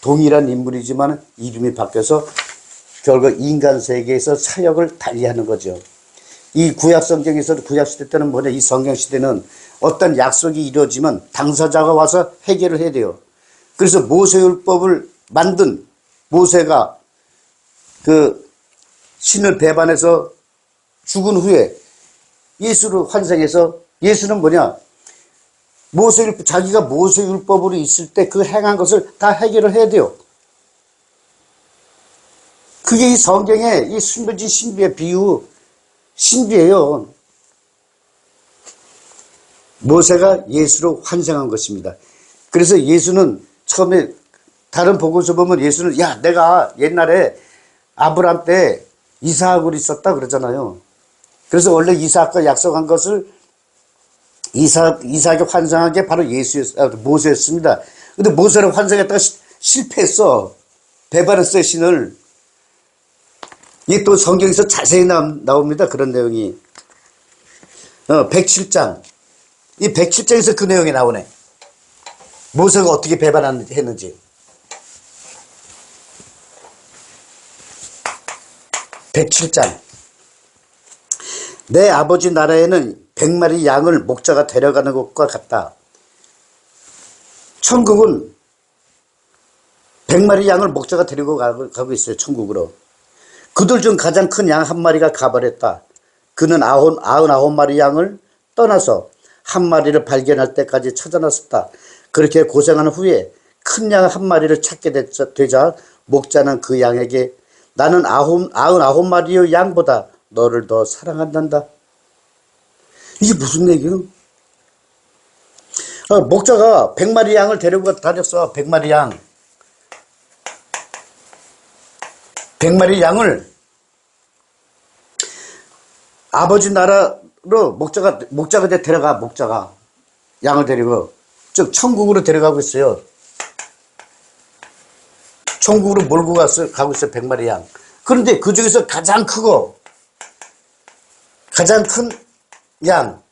동일한 인물이지만 이름이 바뀌어서 결국 인간 세계에서 사역을 달리하는 거죠. 이 구약 성경에서, 구약 시대 때는 뭐냐, 이 성경 시대는 어떤 약속이 이루어지면 당사자가 와서 해결을 해야 돼요. 그래서 모세율법을 만든 모세가 그 신을 배반해서 죽은 후에 예수를 환생해서, 예수는 뭐냐, 자기가 모세율법으로 있을 때 그 행한 것을 다 해결을 해야 돼요. 그게 이 성경의 이 숨겨진 신비의 비유, 신비예요. 모세가 예수로 환생한 것입니다. 그래서 예수는 처음에 다른 복음서 보면 예수는, 야, 내가 옛날에 아브라함 때 이삭으로 있었다 그러잖아요. 그래서 원래 이삭과 약속한 것을 이삭이 환생한 게 바로 모세였습니다. 근데 모세를 환생했다가 실패했어. 배반했어요, 신을. 이게 또 성경에서 자세히 나옵니다. 그런 내용이. 107장. 이 107장에서 그 내용이 나오네. 모세가 어떻게 배반했는지. 107장. 내 아버지 나라에는 100마리 양을 목자가 데려가는 것과 같다. 천국은 100마리 양을 목자가 데리고 가고 있어요. 천국으로. 그들 중 가장 큰 양 한 마리가 가버렸다. 그는 99마리 양을 떠나서 한 마리를 발견할 때까지 찾아 나섰다. 그렇게 고생한 후에 큰 양 한 마리를 찾게 되자 목자는 그 양에게 나는 99마리의 양보다 너를 더 사랑한단다. 이게 무슨 얘기예요? 목자가 100마리 양을 데리고 다녔어. 100마리 양. 100마리 양을 아버지 나라로 목자가 데려가. 목자가 양을 데리고, 즉 천국으로 데려가고 있어요. 천국으로 몰고 가고 있어요. 100마리 양. 그런데 그 중에서 가장 크고 가장 큰 양,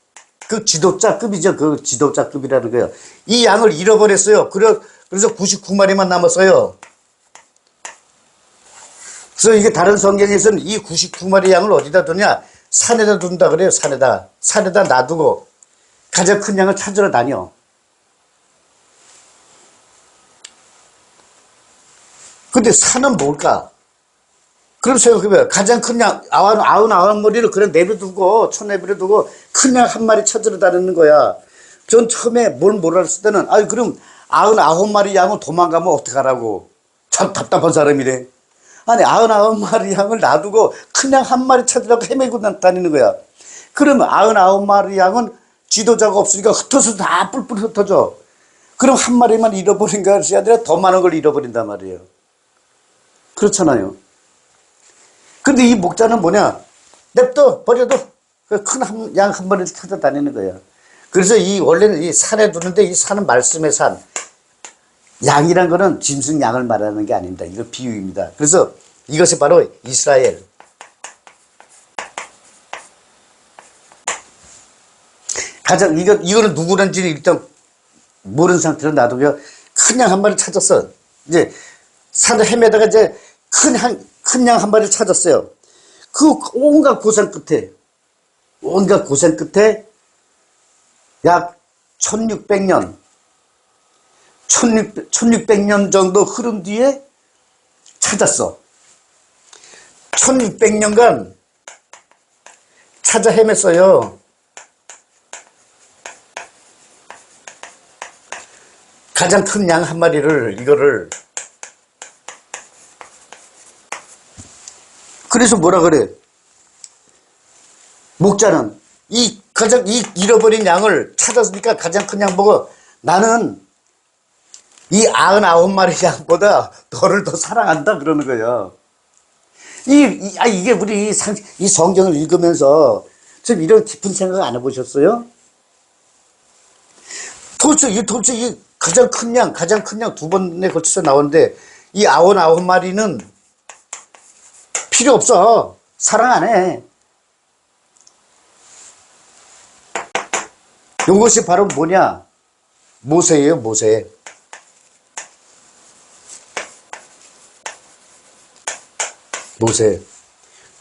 그 지도자급이죠. 그 지도자급이라는 거예요. 이 양을 잃어버렸어요. 그래서 99마리만 남았어요. 그래서 이게 다른 성경에서는 이 99마리 양을 어디다 두냐? 산에다 둔다 그래요. 산에다 놔두고 가장 큰 양을 찾으러 다녀. 근데 산은 뭘까? 그럼 생각해봐요. 가장 큰 양, 아흔 머리를 그래 내버려두고, 내버려두고, 큰 양 한 마리 찾으러 다니는 거야. 전 처음에 뭘 몰랐을 때는, 아유, 그럼 99마리 양은 도망가면 어떡하라고. 참 답답한 사람이래. 아니, 99마리 양을 놔두고 큰 양 한 마리 찾으라고 헤매고 다니는 거야. 그러면 99마리 양은 지도자가 없으니까 흩어서 다 뿔뿔 흩어져. 그럼 한 마리만 잃어버린 것이 아니라 더 많은 걸 잃어버린단 말이에요. 그렇잖아요. 근데 이 목자는 뭐냐? 냅둬, 버려도 큰 양 한 마리를 찾아다니는 거야. 그래서 원래는 이 산에 두는데 이 산은 말씀의 산. 양이란 거는 짐승 양을 말하는 게 아닙니다. 이거 비유입니다. 그래서 이것이 바로 이스라엘. 이거는 누구는지 일단 모르는 상태로 놔두고요. 큰 양 한 마리 찾았어. 이제 산을 헤매다가 이제 큰 양 한 마리를 찾았어요. 그 온갖 고생 끝에 약 1600년 정도 흐른 뒤에 찾았어. 1600년간 찾아 헤맸어요. 가장 큰 양 한 마리를, 이거를. 그래서 뭐라 그래? 목자는 이 잃어버린 양을 찾았으니까 가장 큰 양 보고, 나는 이 99마리 양보다 너를 더 사랑한다 그러는 거예요. 이게 우리 이 성경을 읽으면서 좀 이런 깊은 생각 안 해보셨어요? 도대체 이 가장 큰 양 두 번에 걸쳐서 나오는데 이 99마리는 필요 없어. 사랑 안 해. 이것이 바로 뭐냐? 모세예요, 모세.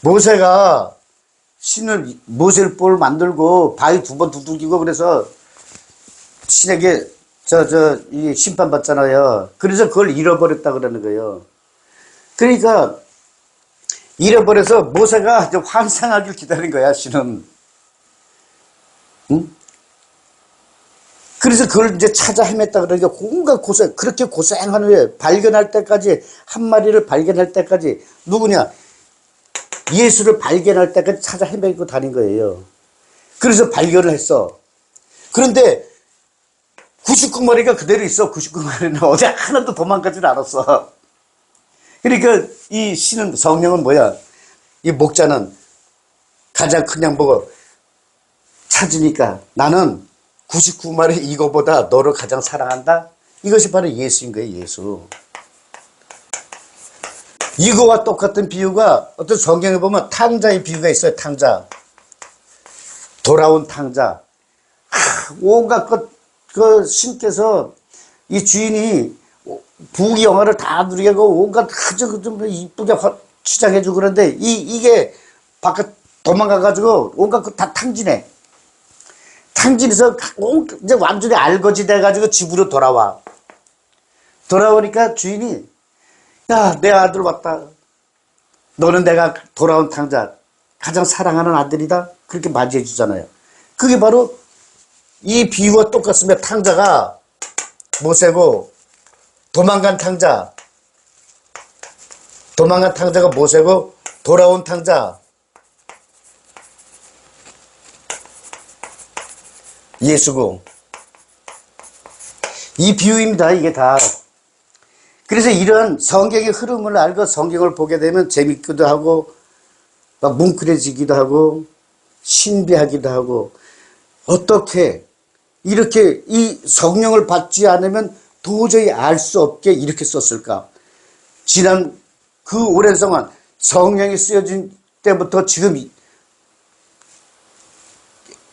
모세가 모세를 볼 만들고 바위 2번 두들기고 그래서 신에게 이 심판 받잖아요. 그래서 그걸 잃어버렸다 그러는 거예요. 그러니까 잃어버려서 모세가 이제 환상하길 기다린 거야, 신은. 응? 그래서 그걸 이제 찾아 헤맸다 그러니까 온갖 그렇게 고생한 후에 발견할 때까지, 한 마리를 발견할 때까지, 누구냐? 예수를 발견할 때까지 찾아 헤매고 다닌 거예요. 그래서 발견을 했어. 그런데 99마리가 그대로 있어. 99마리는 어디 하나도 도망가질 않았어. 그러니까 이 신은, 성령은 뭐야? 이 목자는 가장 큰 양 보고 찾으니까 나는 99마리 이거보다 너를 가장 사랑한다? 이것이 바로 예수인 거예요, 예수. 이거와 똑같은 비유가 어떤 성경에 보면 탕자의 비유가 있어요, 탕자. 돌아온 탕자. 온갖 그 신께서 이 주인이 부귀영화를 다 누리게 하고 온갖 아주 좀 이쁘게 치장해주고 그런데 이게 바깥 도망가가지고 온갖 다 탕진해. 탕진해서 이제 완전히 알거지 돼가지고 집으로 돌아오니까 주인이, 야, 내 아들 왔다. 너는 내가 돌아온 탕자, 가장 사랑하는 아들이다. 그렇게 맞이해 주잖아요. 그게 바로 이 비유와 똑같습니다. 탕자가 모세고, 도망간 탕자가 모세고, 돌아온 탕자 예수고. 이 비유입니다, 이게 다. 그래서 이런 성경의 흐름을 알고 성경을 보게 되면 재밌기도 하고, 막 뭉클해지기도 하고, 신비하기도 하고, 어떻게 이렇게 이 성령을 받지 않으면 도저히 알 수 없게 이렇게 썼을까? 지난 그 오랜 동안 성령이 쓰여진 때부터 지금 이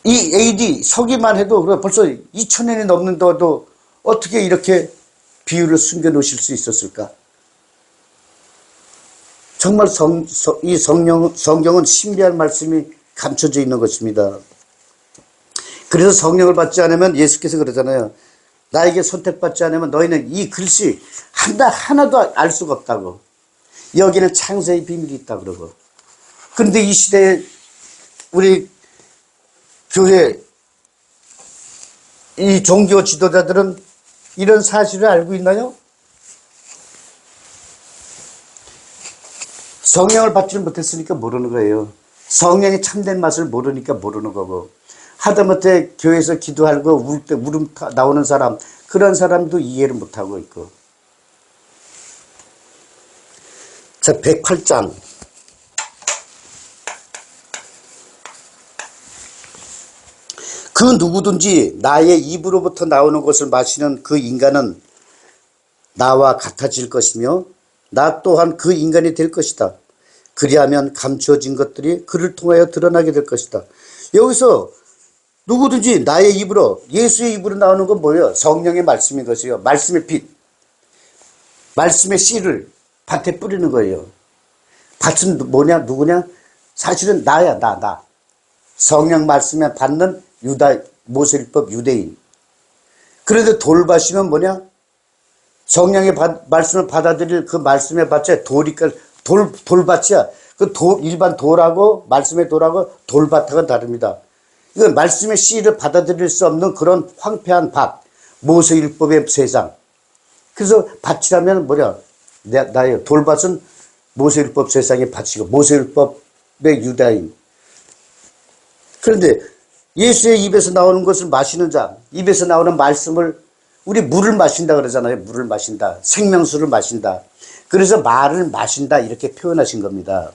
AD 서기만 해도 벌써 2000년이 넘는데도 어떻게 이렇게 비유를 숨겨 놓으실 수 있었을까? 정말 이 성경은 신비한 말씀이 감춰져 있는 것입니다. 그래서 성령을 받지 않으면, 예수께서 그러잖아요. 나에게 선택받지 않으면 너희는 이 글씨 하나도 알 수가 없다고. 여기는 창세의 비밀이 있다 그러고. 그런데 이 시대에 우리 교회 이 종교 지도자들은 이런 사실을 알고 있나요? 성령을 받지를 못했으니까 모르는 거예요. 성령의 참된 맛을 모르니까 모르는 거고. 하다못해 교회에서 기도하고 울 때 울음 나오는 사람, 그런 사람도 이해를 못하고 있고. 자, 108장. 그 누구든지 나의 입으로부터 나오는 것을 마시는 그 인간은 나와 같아질 것이며 나 또한 그 인간이 될 것이다. 그리하면 감추어진 것들이 그를 통하여 드러나게 될 것이다. 여기서 누구든지 나의 입으로, 예수의 입으로 나오는 건 뭐예요? 성령의 말씀인 것이요. 말씀의 빛, 말씀의 씨를 밭에 뿌리는 거예요. 밭은 뭐냐, 누구냐? 사실은 나야, 나. 성령 말씀에 받는 모세율법 유대인. 그런데 돌밭이면 뭐냐? 성령의 말씀을 받아들일 그 말씀의 밭에 돌밭이야. 일반 돌하고 말씀의 돌하고 돌밭하고는 다릅니다. 이건 말씀의 씨를 받아들일 수 없는 그런 황폐한 밭, 모세율법의 세상. 그래서 밭이라면 뭐냐? 나예요. 돌밭은 모세율법 세상의 밭이고 모세율법의 유다인. 그런데 예수의 입에서 나오는 것을 마시는 자, 입에서 나오는 말씀을, 우리 물을 마신다 그러잖아요. 물을 마신다. 생명수를 마신다. 그래서 말을 마신다 이렇게 표현하신 겁니다.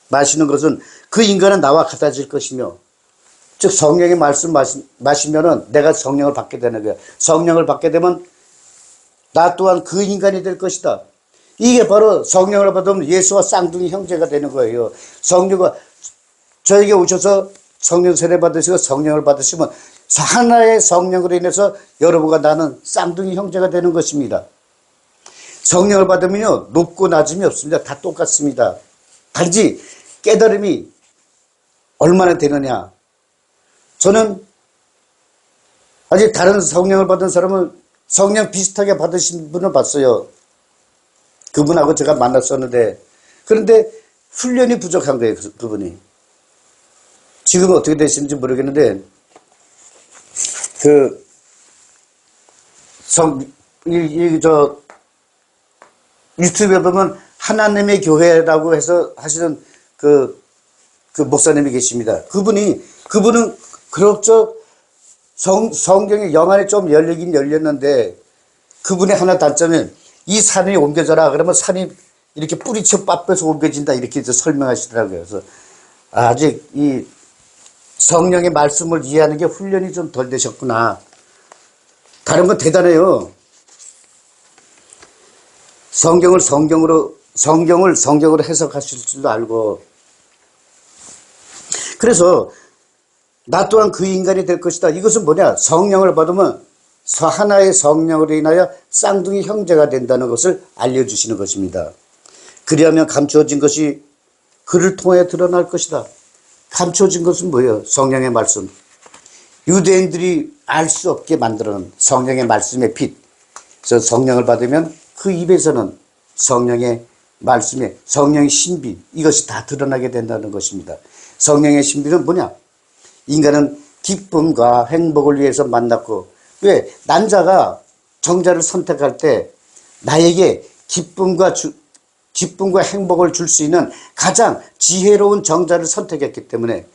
마시는 것은 그 인간은 나와 같아질 것이며, 즉 성령의 말씀 마시면은 내가 성령을 받게 되는 거야. 성령을 받게 되면 나 또한 그 인간이 될 것이다. 이게 바로 성령을 받으면 예수와 쌍둥이 형제가 되는 거예요. 성령과 저에게 오셔서 성령 세례 받으시고 성령을 받으시면 하나의 성령으로 인해서 여러분과 나는 쌍둥이 형제가 되는 것입니다. 성령을 받으면요, 높고 낮음이 없습니다. 다 똑같습니다. 단지 깨달음이 얼마나 되느냐. 저는 아직 다른 성령을 받은 사람은 성령 비슷하게 받으신 분을 봤어요. 그분하고 제가 만났었는데, 그런데 훈련이 부족한 거예요, 그분이. 지금은 어떻게 되시는지 모르겠는데, 유튜브에 보면 하나님의 교회라고 해서 하시는 그 목사님이 계십니다. 그분은 그럭저럭 성경의 영안에 좀 열리긴 열렸는데, 그분의 하나 단점은 이 산이 옮겨져라 그러면 산이 이렇게 뿌리쳐 빠져서 옮겨진다 이렇게 설명하시더라고요. 그래서 아직 이 성령의 말씀을 이해하는 게 훈련이 좀 덜 되셨구나. 다른 건 대단해요. 성경을 성경으로 해석하실 줄도 알고. 그래서 나 또한 그 인간이 될 것이다. 이것은 뭐냐? 성령을 받으면 하나의 성령으로 인하여 쌍둥이 형제가 된다는 것을 알려주시는 것입니다. 그리하면 감추어진 것이 그를 통해 드러날 것이다. 감추어진 것은 뭐예요? 성령의 말씀. 유대인들이 알 수 없게 만들어놓은 성령의 말씀의 빛. 그래서 성령을 받으면 그 입에서는 성령의 말씀에 성령의 신비, 이것이 다 드러나게 된다는 것입니다. 성령의 신비는 뭐냐? 인간은 기쁨과 행복을 위해서 만났고, 왜? 난자가 정자를 선택할 때 나에게 기쁨과 행복을 줄 수 있는 가장 지혜로운 정자를 선택했기 때문에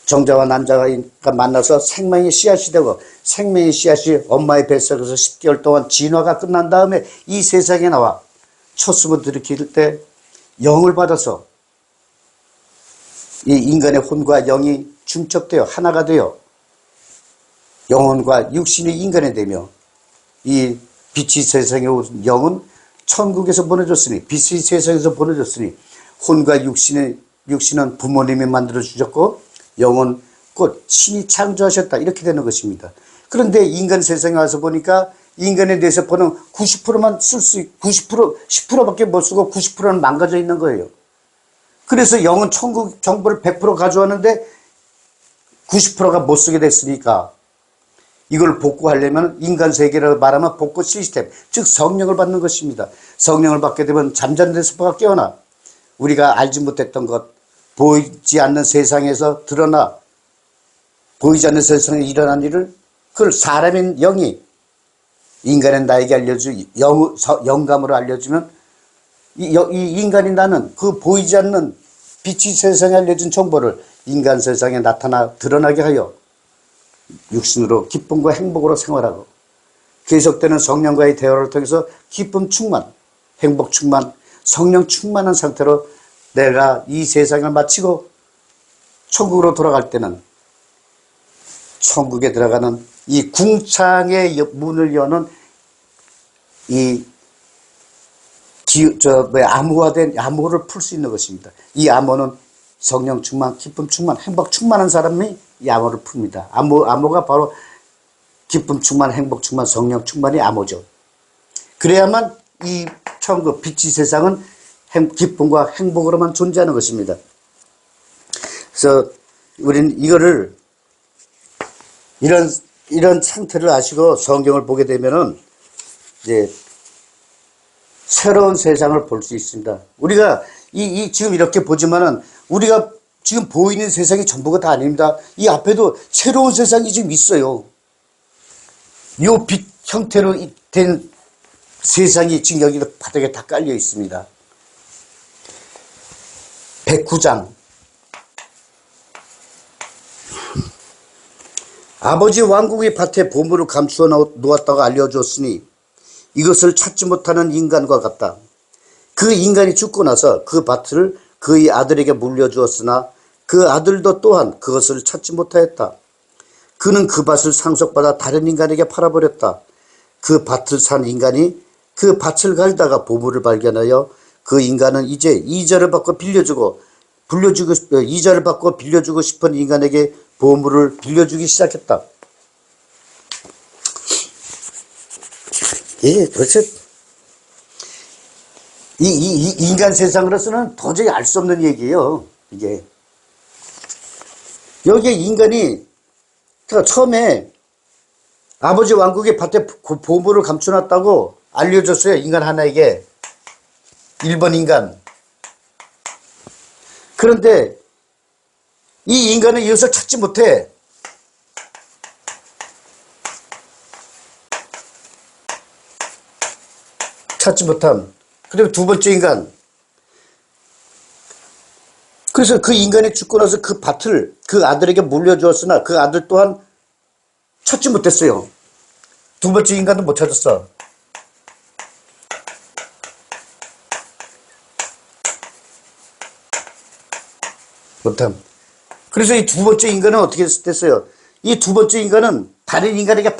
정자와 난자가 만나서 생명의 씨앗이 되고, 생명의 씨앗이 엄마의 뱃속에서 10개월 동안 진화가 끝난 다음에 이 세상에 나와 초승을 들이킬 때 영을 받아서 이 인간의 혼과 영이 중첩되어 하나가 되어 영혼과 육신이 인간이 되며, 이 빛이 세상에 온 영은 천국에서 보내줬으니, 빛이 세상에서 보내줬으니, 혼과 육신은 부모님이 만들어주셨고 영은 곧 신이 창조하셨다 이렇게 되는 것입니다. 그런데 인간 세상에 와서 보니까 인간의 뇌세포는 90%만 쓸 수 있고 10%밖에 못 쓰고 90%는 망가져 있는 거예요. 그래서 영은 천국 정보를 100% 가져왔는데 90%가 못 쓰게 됐으니까 이걸 복구하려면 인간 세계를 말하면 복구 시스템, 즉 성령을 받는 것입니다. 성령을 받게 되면 잠자는 데서부터 깨어나 우리가 알지 못했던 것, 보이지 않는 세상에서 드러나 보이지 않는 세상에 일어난 일을 그걸 사람인 영이 인간은 나에게 영감으로 알려주면 이 인간이 나는 그 보이지 않는 빛이 세상에 알려준 정보를 인간 세상에 드러나게 하여 육신으로 기쁨과 행복으로 생활하고 계속되는 성령과의 대화를 통해서 기쁨 충만, 행복 충만, 성령 충만한 상태로 내가 이 세상을 마치고 천국으로 돌아갈 때는 천국에 들어가는 이 궁창의 문을 여는 이 암호화된 암호를 풀 수 있는 것입니다. 이 암호는 성령 충만, 기쁨 충만, 행복 충만한 사람이 이 암호를 풉니다. 암호가 바로 기쁨 충만, 행복 충만, 성령 충만이 암호죠. 그래야만 이 천국, 빛의 세상은 기쁨과 행복으로만 존재하는 것입니다. 그래서 우리는 이거를 이런 상태를 아시고 성경을 보게 되면은 이제 새로운 세상을 볼 수 있습니다. 우리가 지금 이렇게 보지만은 우리가 지금 보이는 세상이 전부가 다 아닙니다. 이 앞에도 새로운 세상이 지금 있어요. 이 빛 형태로 된 세상이 지금 여기 바닥에 다 깔려 있습니다. 백구장. 아버지 왕국의 밭에 보물을 감추어 놓았다고 알려줬으니 이것을 찾지 못하는 인간과 같다. 그 인간이 죽고 나서 그 밭을 그의 아들에게 물려주었으나 그 아들도 또한 그것을 찾지 못하였다. 그는 그 밭을 상속받아 다른 인간에게 팔아버렸다. 그 밭을 산 인간이 그 밭을 갈다가 보물을 발견하여 그 인간은 이제 이자를 받고 빌려주고 싶은 인간에게 보물을 빌려주기 시작했다. 예, 그렇죠. 이 인간 세상으로서는 도저히 알 수 없는 얘기예요. 이게 여기에 인간이 처음에 아버지 왕국의 밭에 보물을 감춰놨다고 알려줬어요. 인간 하나에게. 1번 인간. 그런데 이 인간은 이것을 찾지 못해. 찾지 못함. 그리고 두 번째 인간. 그래서 그 인간이 죽고 나서 그 밭을 그 아들에게 물려주었으나 그 아들 또한 찾지 못했어요. 두 번째 인간도 못 찾았어. 못함. 그래서 이 두 번째 인간은 어떻게 됐어요? 이 두 번째 인간은 다른 인간에게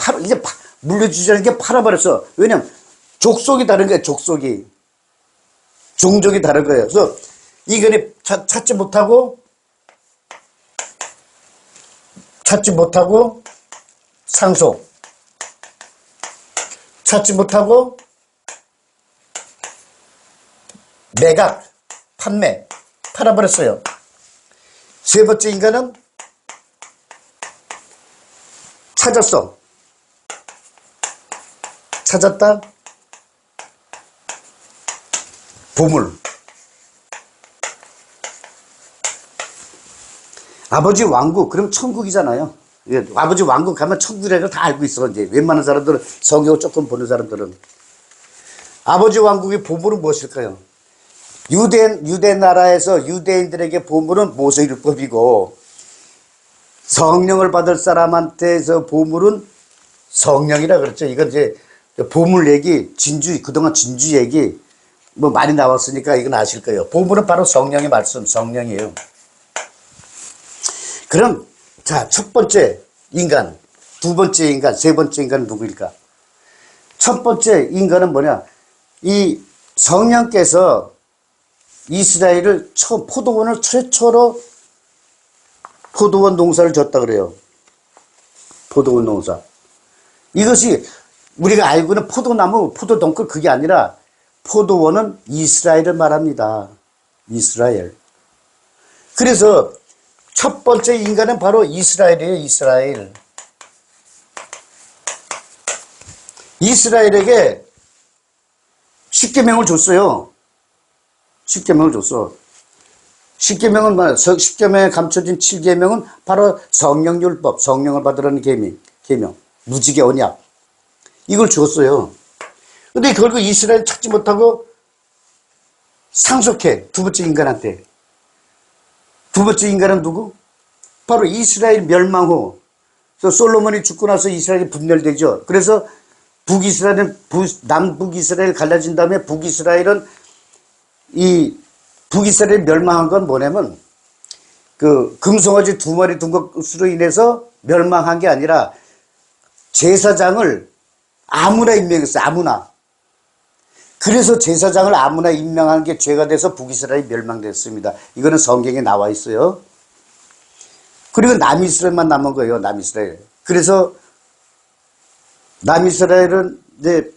물려주자는 게 팔아버렸어. 왜냐면 족속이 다른 거야, 족속이. 종족이 다른 거예요. 그래서 인간이 찾지 못하고 상속. 찾지 못하고 매각, 판매, 팔아버렸어요. 세 번째 인간은 찾았어. 찾았다. 보물. 아버지 왕국, 그럼 천국이잖아요. 아버지 왕국 가면 천국이라는 걸 다 알고 있어, 이제. 웬만한 사람들은, 성경을 조금 보는 사람들은. 아버지 왕국의 보물은 무엇일까요? 유대 나라에서 유대인들에게 보물은 모세율법이고, 성령을 받을 사람한테서 보물은 성령이라 그랬죠. 이건 이제 보물 얘기, 그동안 진주 얘기, 많이 나왔으니까 이건 아실 거예요. 보물은 바로 성령의 말씀, 성령이에요. 그럼, 자, 첫 번째 인간, 두 번째 인간, 세 번째 인간은 누구일까? 첫 번째 인간은 뭐냐? 이 성령께서 이스라엘을 포도원을 최초로 포도원 농사를 졌다 그래요. 포도원 농사. 이것이 우리가 알고 있는 포도나무, 포도덩굴 그게 아니라 포도원은 이스라엘을 말합니다. 이스라엘. 그래서 첫 번째 인간은 바로 이스라엘이에요. 이스라엘. 이스라엘에게 십계명을 줬어요. 십계명을 줬어. 십계명은 뭐야? 십계명에 감춰진 7계명은 바로 성령율법, 성령을 받으라는 계명, 무지개 언약. 이걸 줬어요. 근데 결국 이스라엘 찾지 못하고 상속해. 두 번째 인간한테. 두 번째 인간은 누구? 바로 이스라엘 멸망 후. 솔로몬이 죽고 나서 이스라엘이 분열되죠. 그래서 북이스라엘은 남북이스라엘 갈라진 다음에 북이스라엘은 북이스라엘 멸망한 건 뭐냐면 그 금송아지 두 마리 둔 것으로 인해서 멸망한 게 아니라 제사장을 아무나 임명했어요. 아무나. 그래서 제사장을 아무나 임명한 게 죄가 돼서 북이스라엘이 멸망됐습니다. 이거는 성경에 나와 있어요. 그리고 남이스라엘만 남은 거예요. 남이스라엘. 그래서 남이스라엘은 이제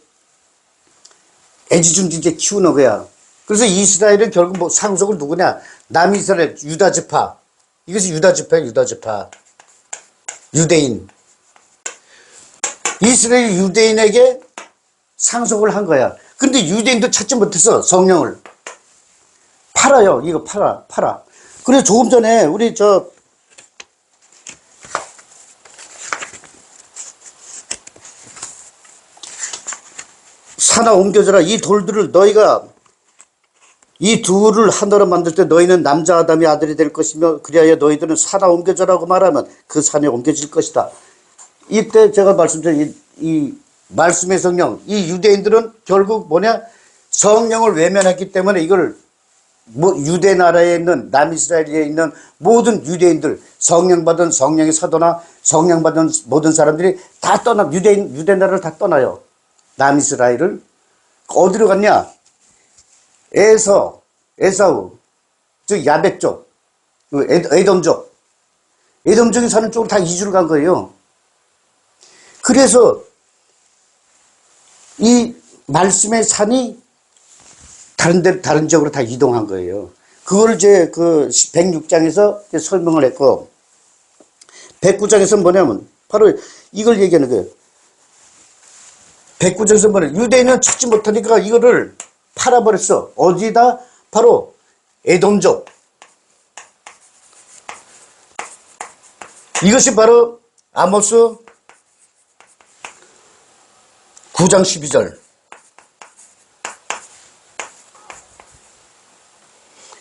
애지중지게 키우는 거야. 그래서 이스라엘은 결국 뭐 상속을 누구냐? 남이스라엘 유다지파. 이것이 유다지파야. 유다지파. 유대인. 이스라엘 유대인에게 상속을 한 거야. 근데 유대인도 찾지 못해서 성령을 팔아요. 이거 팔아. 그래서 조금 전에 우리 사나 옮겨져라. 이 돌들을 너희가 이 둘을 하나로 만들 때 너희는 남자 아담의 아들이 될 것이며 그리하여 너희들은 사나 옮겨져라고 말하면 그 산에 옮겨질 것이다. 이때 제가 말씀드린 이 말씀의 성령, 이 유대인들은 결국 뭐냐? 성령을 외면했기 때문에 이걸 유대 나라에 있는 남이스라엘에 있는 모든 유대인들, 성령 받은 성령의 사도나 성령 받은 모든 사람들이 다 유대 나라를 다 떠나요. 남이스라엘을 어디로 갔냐? 에사우, 즉 야벳 쪽, 에돔족이 사는 쪽으로 다 이주를 간 거예요. 그래서 이 말씀의 산이 다른 지역으로 다 이동한 거예요. 그걸 이제 그 106장에서 설명을 했고, 109장에서는 뭐냐면 바로 이걸 얘기하는 거예요. 109장에서 뭐냐? 유대인은 찾지 못하니까 이거를 팔아버렸어. 어디다? 바로 에돔족. 이것이 바로 아모스 9장 12절.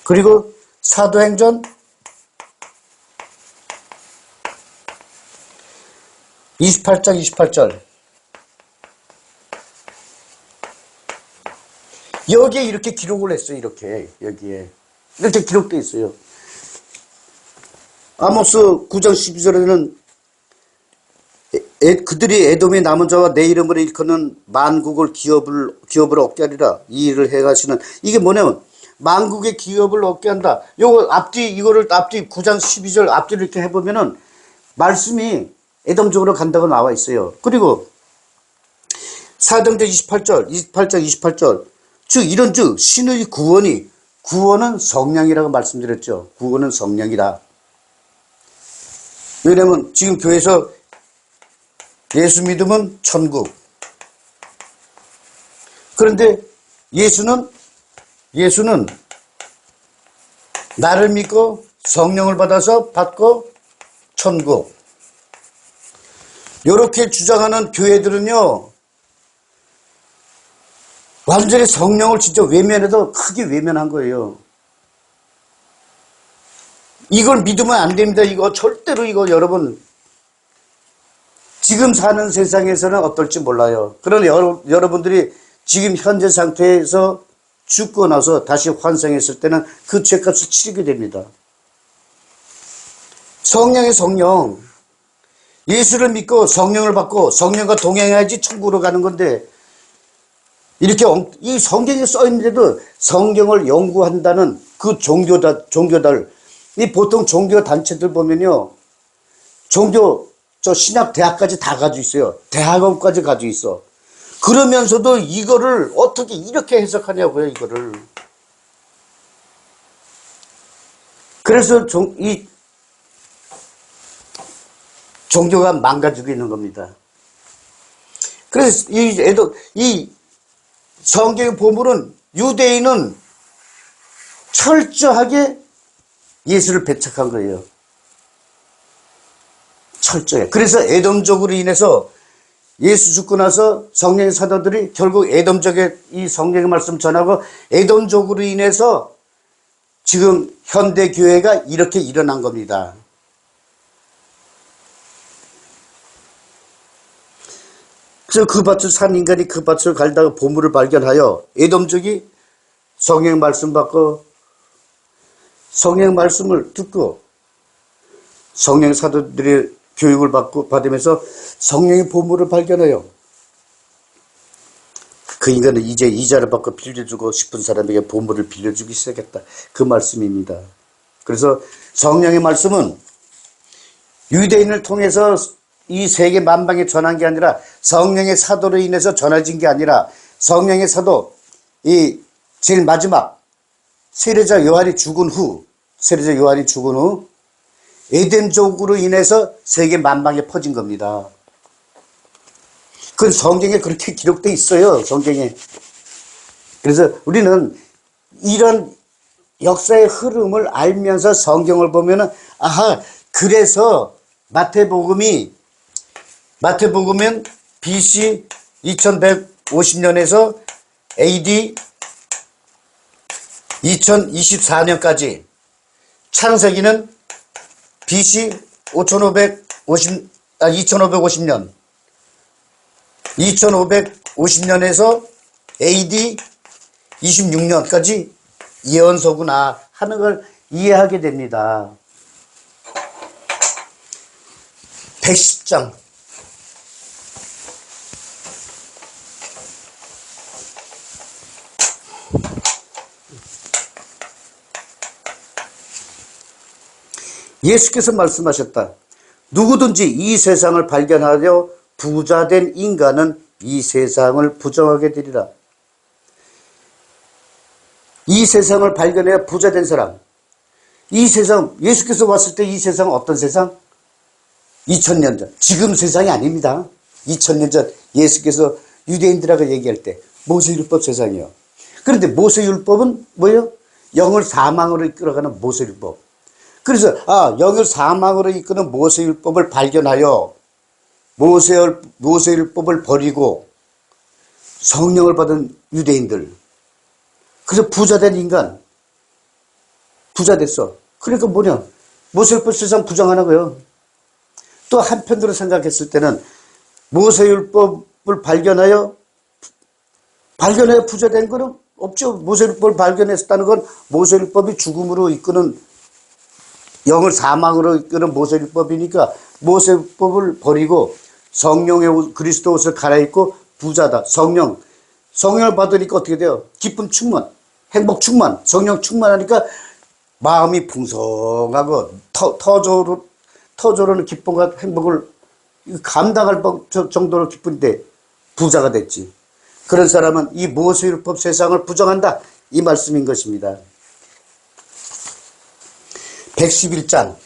그리고 사도행전 28장 28절. 여기에 이렇게 기록을 했어요. 여기에 이렇게 기록되어 있어요. 아모스 9장 12절에는 그들이 에돔의 남은 자와 내 이름을 일컫는 만국을 기업을 얻게 하리라. 이 일을 해가시는, 이게 뭐냐면 만국의 기업을 얻게 한다. 이거를 앞뒤 9장 12절 앞뒤를 이렇게 해보면은 말씀이 에돔쪽으로 간다고 나와 있어요. 그리고 사도행전 28장 28절. 즉 이런즉 신의 구원은 성령이라고 말씀드렸죠. 구원은 성령이다. 왜냐면 지금 교회에서 예수 믿으면 천국. 그런데 예수는 나를 믿고 성령을 받고 천국. 이렇게 주장하는 교회들은요, 완전히 성령을 진짜 외면해도 크게 외면한 거예요. 이걸 믿으면 안 됩니다. 이거 절대로 여러분 지금 사는 세상에서는 어떨지 몰라요. 그러나 여러분들이 지금 현재 상태에서 죽고 나서 다시 환생했을 때는 그 죄값을 치르게 됩니다. 성령의 성령. 예수를 믿고 성령을 받고 성령과 동행해야지 천국으로 가는 건데, 이렇게 이 성경에 써 있는데도 성경을 연구한다는 그 종교들, 이 보통 종교 단체들 보면요, 신학 대학까지 다 가지고 있어요. 대학원까지 가지고 있어. 그러면서도 이거를 어떻게 이렇게 해석하냐고요, 이거를. 그래서 이 종교가 망가지고 있는 겁니다. 그래서 이 성경의 보물은 유대인은 철저하게 예수를 배척한 거예요. 철저해. 그래서 에돔족으로 인해서 예수 죽고 나서 성령의 사도들이 결국 에돔족의 이 성령의 말씀 전하고 에돔족으로 인해서 지금 현대 교회가 이렇게 일어난 겁니다. 그래서 그 밭을 산 인간이 그 밭을 갈다가 보물을 발견하여 에돔족이 성령의 말씀 받고 성령의 말씀을 듣고 성령의 사도들의 교육을 받으면서 성령의 보물을 발견해요. 그 인간은 이제 이자를 받고 빌려주고 싶은 사람에게 보물을 빌려주기 시작했다. 그 말씀입니다. 그래서 성령의 말씀은 유대인을 통해서 이 세계 만방에 전한 게 아니라 성령의 사도로 인해서 전해진 게 아니라 성령의 사도 이 제일 마지막 세례자 요한이 죽은 후 에덴족으로 인해서 세계 만방에 퍼진 겁니다. 그건 성경에 그렇게 기록되어 있어요. 성경에. 그래서 우리는 이런 역사의 흐름을 알면서 성경을 보면은 아하, 그래서 마태복음은 BC 2150년에서 AD 2024년까지, 창세기는 BC 2550년, 2550년에서 AD 26년까지 예언서구나 하는 걸 이해하게 됩니다. 110장. 예수께서 말씀하셨다. 누구든지 이 세상을 발견하려 부자된 인간은 이 세상을 부정하게 되리라. 이 세상을 발견해야 부자된 사람. 이 세상, 예수께서 왔을 때 이 세상은 어떤 세상? 2000년 전. 지금 세상이 아닙니다. 2000년 전 예수께서 유대인들하고 얘기할 때 모세율법 세상이요. 그런데 모세율법은 뭐예요? 영을 사망으로 이끌어가는 모세율법. 그래서 영을 사망으로 이끄는 모세율법을 발견하여 모세율법을 버리고 성령을 받은 유대인들. 그래서 부자된 인간. 부자 됐어. 그러니까 뭐냐? 모세율법 세상 부정하는 또 한편으로 생각했을 때는 모세율법을 발견하여 부자된 거는 없죠. 모세율법을 발견했다는 건 모세율법이 죽음으로 이끄는, 영을 사망으로 이끄는 모세율법이니까 모세율법을 버리고 성령의 그리스도 옷을 갈아입고 부자다. 성령을 받으니까 어떻게 돼요? 기쁨 충만, 행복 충만, 성령 충만하니까 마음이 풍성하고 터져오르는 기쁨과 행복을 감당할 정도로 기쁜데 부자가 됐지. 그런 사람은 이 모세율법 세상을 부정한다. 이 말씀인 것입니다. 111장.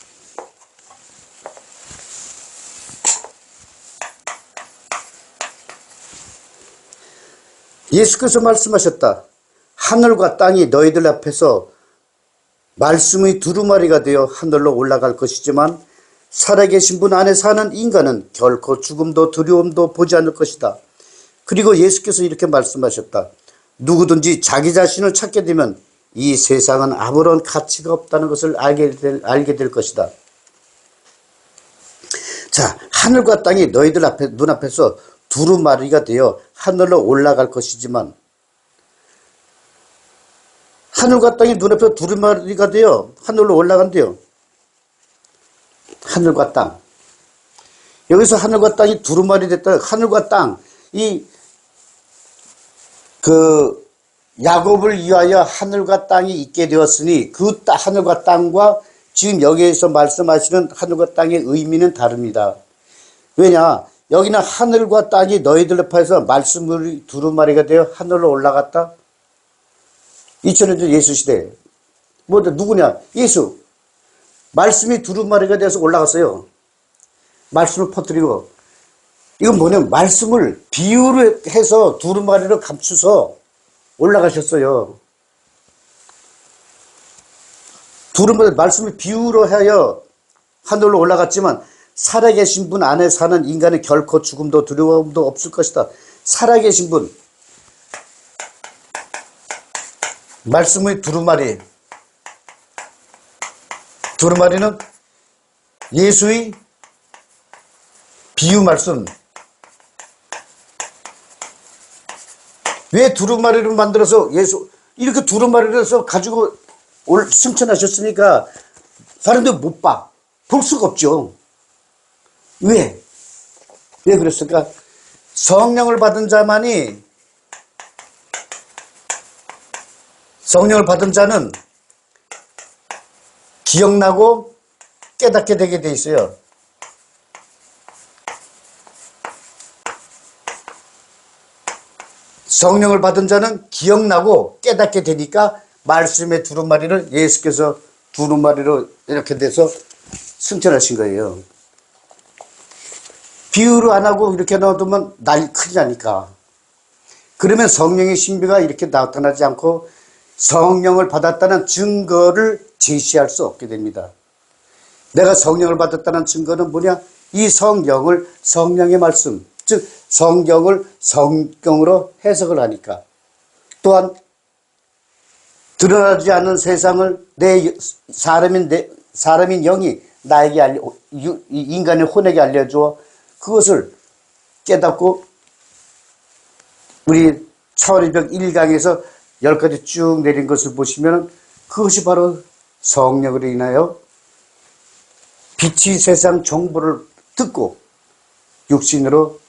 예수께서 말씀하셨다. 하늘과 땅이 너희들 앞에서 말씀의 두루마리가 되어 하늘로 올라갈 것이지만 살아계신 분 안에 사는 인간은 결코 죽음도 두려움도 보지 않을 것이다. 그리고 예수께서 이렇게 말씀하셨다. 누구든지 자기 자신을 찾게 되면 이 세상은 아무런 가치가 없다는 것을 알게 될 것이다. 자, 하늘과 땅이 너희들 눈앞에서 두루마리가 되어 하늘로 올라갈 것이지만, 하늘과 땅이 눈앞에 두루마리가 되어 하늘로 올라간대요. 하늘과 땅. 여기서 하늘과 땅이 두루마리 됐다. 하늘과 땅. 야곱을 위하여 하늘과 땅이 있게 되었으니 그 하늘과 땅과 지금 여기에서 말씀하시는 하늘과 땅의 의미는 다릅니다. 왜냐? 여기는 하늘과 땅이 너희들 앞에서 말씀을 두루마리가 되어 하늘로 올라갔다. 2000년 전 예수 시대. 누구냐? 예수. 말씀이 두루마리가 되어서 올라갔어요. 말씀을 퍼뜨리고 이건 뭐냐면 말씀을 비유로 해서 두루마리로 감추서 올라가셨어요. 두루마리 말씀을 비유로 하여 하늘로 올라갔지만 살아계신 분 안에 사는 인간은 결코 죽음도 두려움도 없을 것이다. 살아계신 분, 말씀의 두루마리, 두루마리는 예수의 비유 말씀. 왜 두루마리를 만들어서 예수 이렇게 두루마리를 해서 가지고 승천하셨으니까 사람들 못 봐. 볼 수가 없죠. 왜? 왜 그랬을까? 성령을 받은 자만이, 성령을 받은 자는 기억나고 깨닫게 되게 돼 있어요. 성령을 받은 자는 기억나고 깨닫게 되니까 말씀의 두루마리를 예수께서 두루마리로 이렇게 돼서 승천하신 거예요. 비유를 안 하고 이렇게 놔두면 큰일 나니까. 그러면 성령의 신비가 이렇게 나타나지 않고 성령을 받았다는 증거를 제시할 수 없게 됩니다. 내가 성령을 받았다는 증거는 뭐냐? 이 성경을 성령의 말씀, 즉 성경을 성경으로 해석을 하니까. 또한 드러나지 않는 세상을 사람인 영이 나에게 인간의 혼에게 알려주어 그것을 깨닫고 우리 차원의벽 1강에서 10가지 쭉 내린 것을 보시면 그것이 바로 성령으로 인하여 빛이 세상 정보를 듣고 육신으로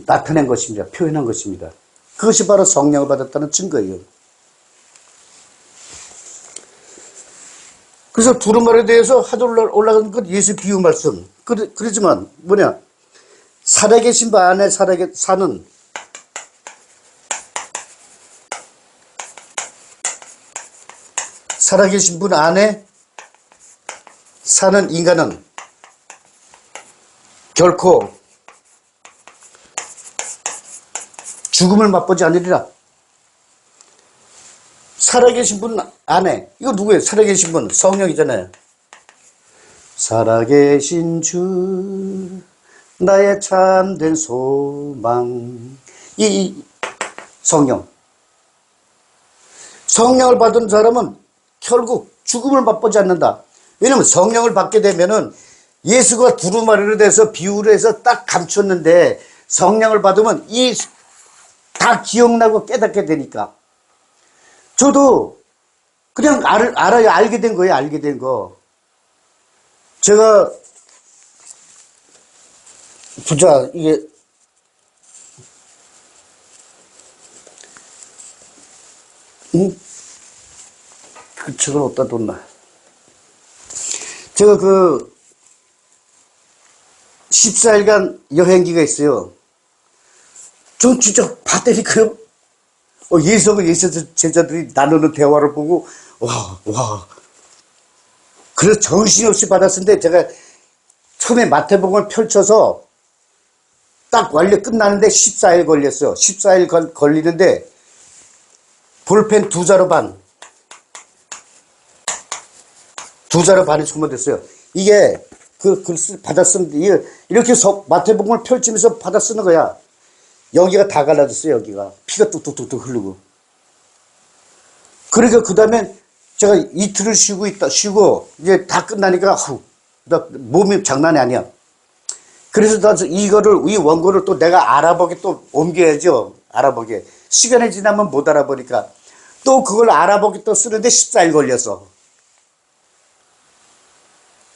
나타낸 것입니다. 표현한 것입니다. 그것이 바로 성령을 받았다는 증거예요. 그래서 두루마리에 대해서 하늘로 올라간 것 예수 비유 말씀. 그러지만 뭐냐? 살아계신 분 안에 사는 살아계신 분 안에 사는 인간은 결코 죽음을 맛보지 않으리라. 살아계신 분 안에, 이거 누구예요? 살아계신 분, 성령이잖아요. 살아계신 주 나의 참된 소망. 이 성령. 성령을 받은 사람은 결국 죽음을 맛보지 않는다. 왜냐하면 성령을 받게 되면은 예수가 두루마리로 돼서 비유를 해서 딱 감췄는데 성령을 받으면 다 기억나고 깨닫게 되니까. 저도 그냥 알아요. 알게 된 거예요. 알게 된 거. 제가 보자. 이게 그 책을 어디다 뒀나. 제가 14일간 여행기가 있어요. 전 진짜 봤다니까요. 예수하고 예수 제자들이 나누는 대화를 보고 와. 그래서 정신없이 받았는데 제가 처음에 마태복음을 펼쳐서 딱 완료 끝나는데 14일 걸렸어요. 14일 걸리는데 볼펜 2자로 반이 소모됐어요. 이게 그 글을 받아 쓰는데 이렇게 마태복음을 펼치면서 받아 쓰는 거야. 여기가 다 갈라졌어요. 여기가 피가 뚝뚝뚝뚝 흐르고. 그러니까 그 다음에 제가 이틀을 쉬고 이제 다 끝나니까 나 몸이 장난이 아니야. 그래서 나 이 원고를 또 내가 알아보게 또 옮겨야죠. 알아보게. 시간이 지나면 못 알아보니까 또 그걸 알아보게 또 쓰는데 14일 걸렸어.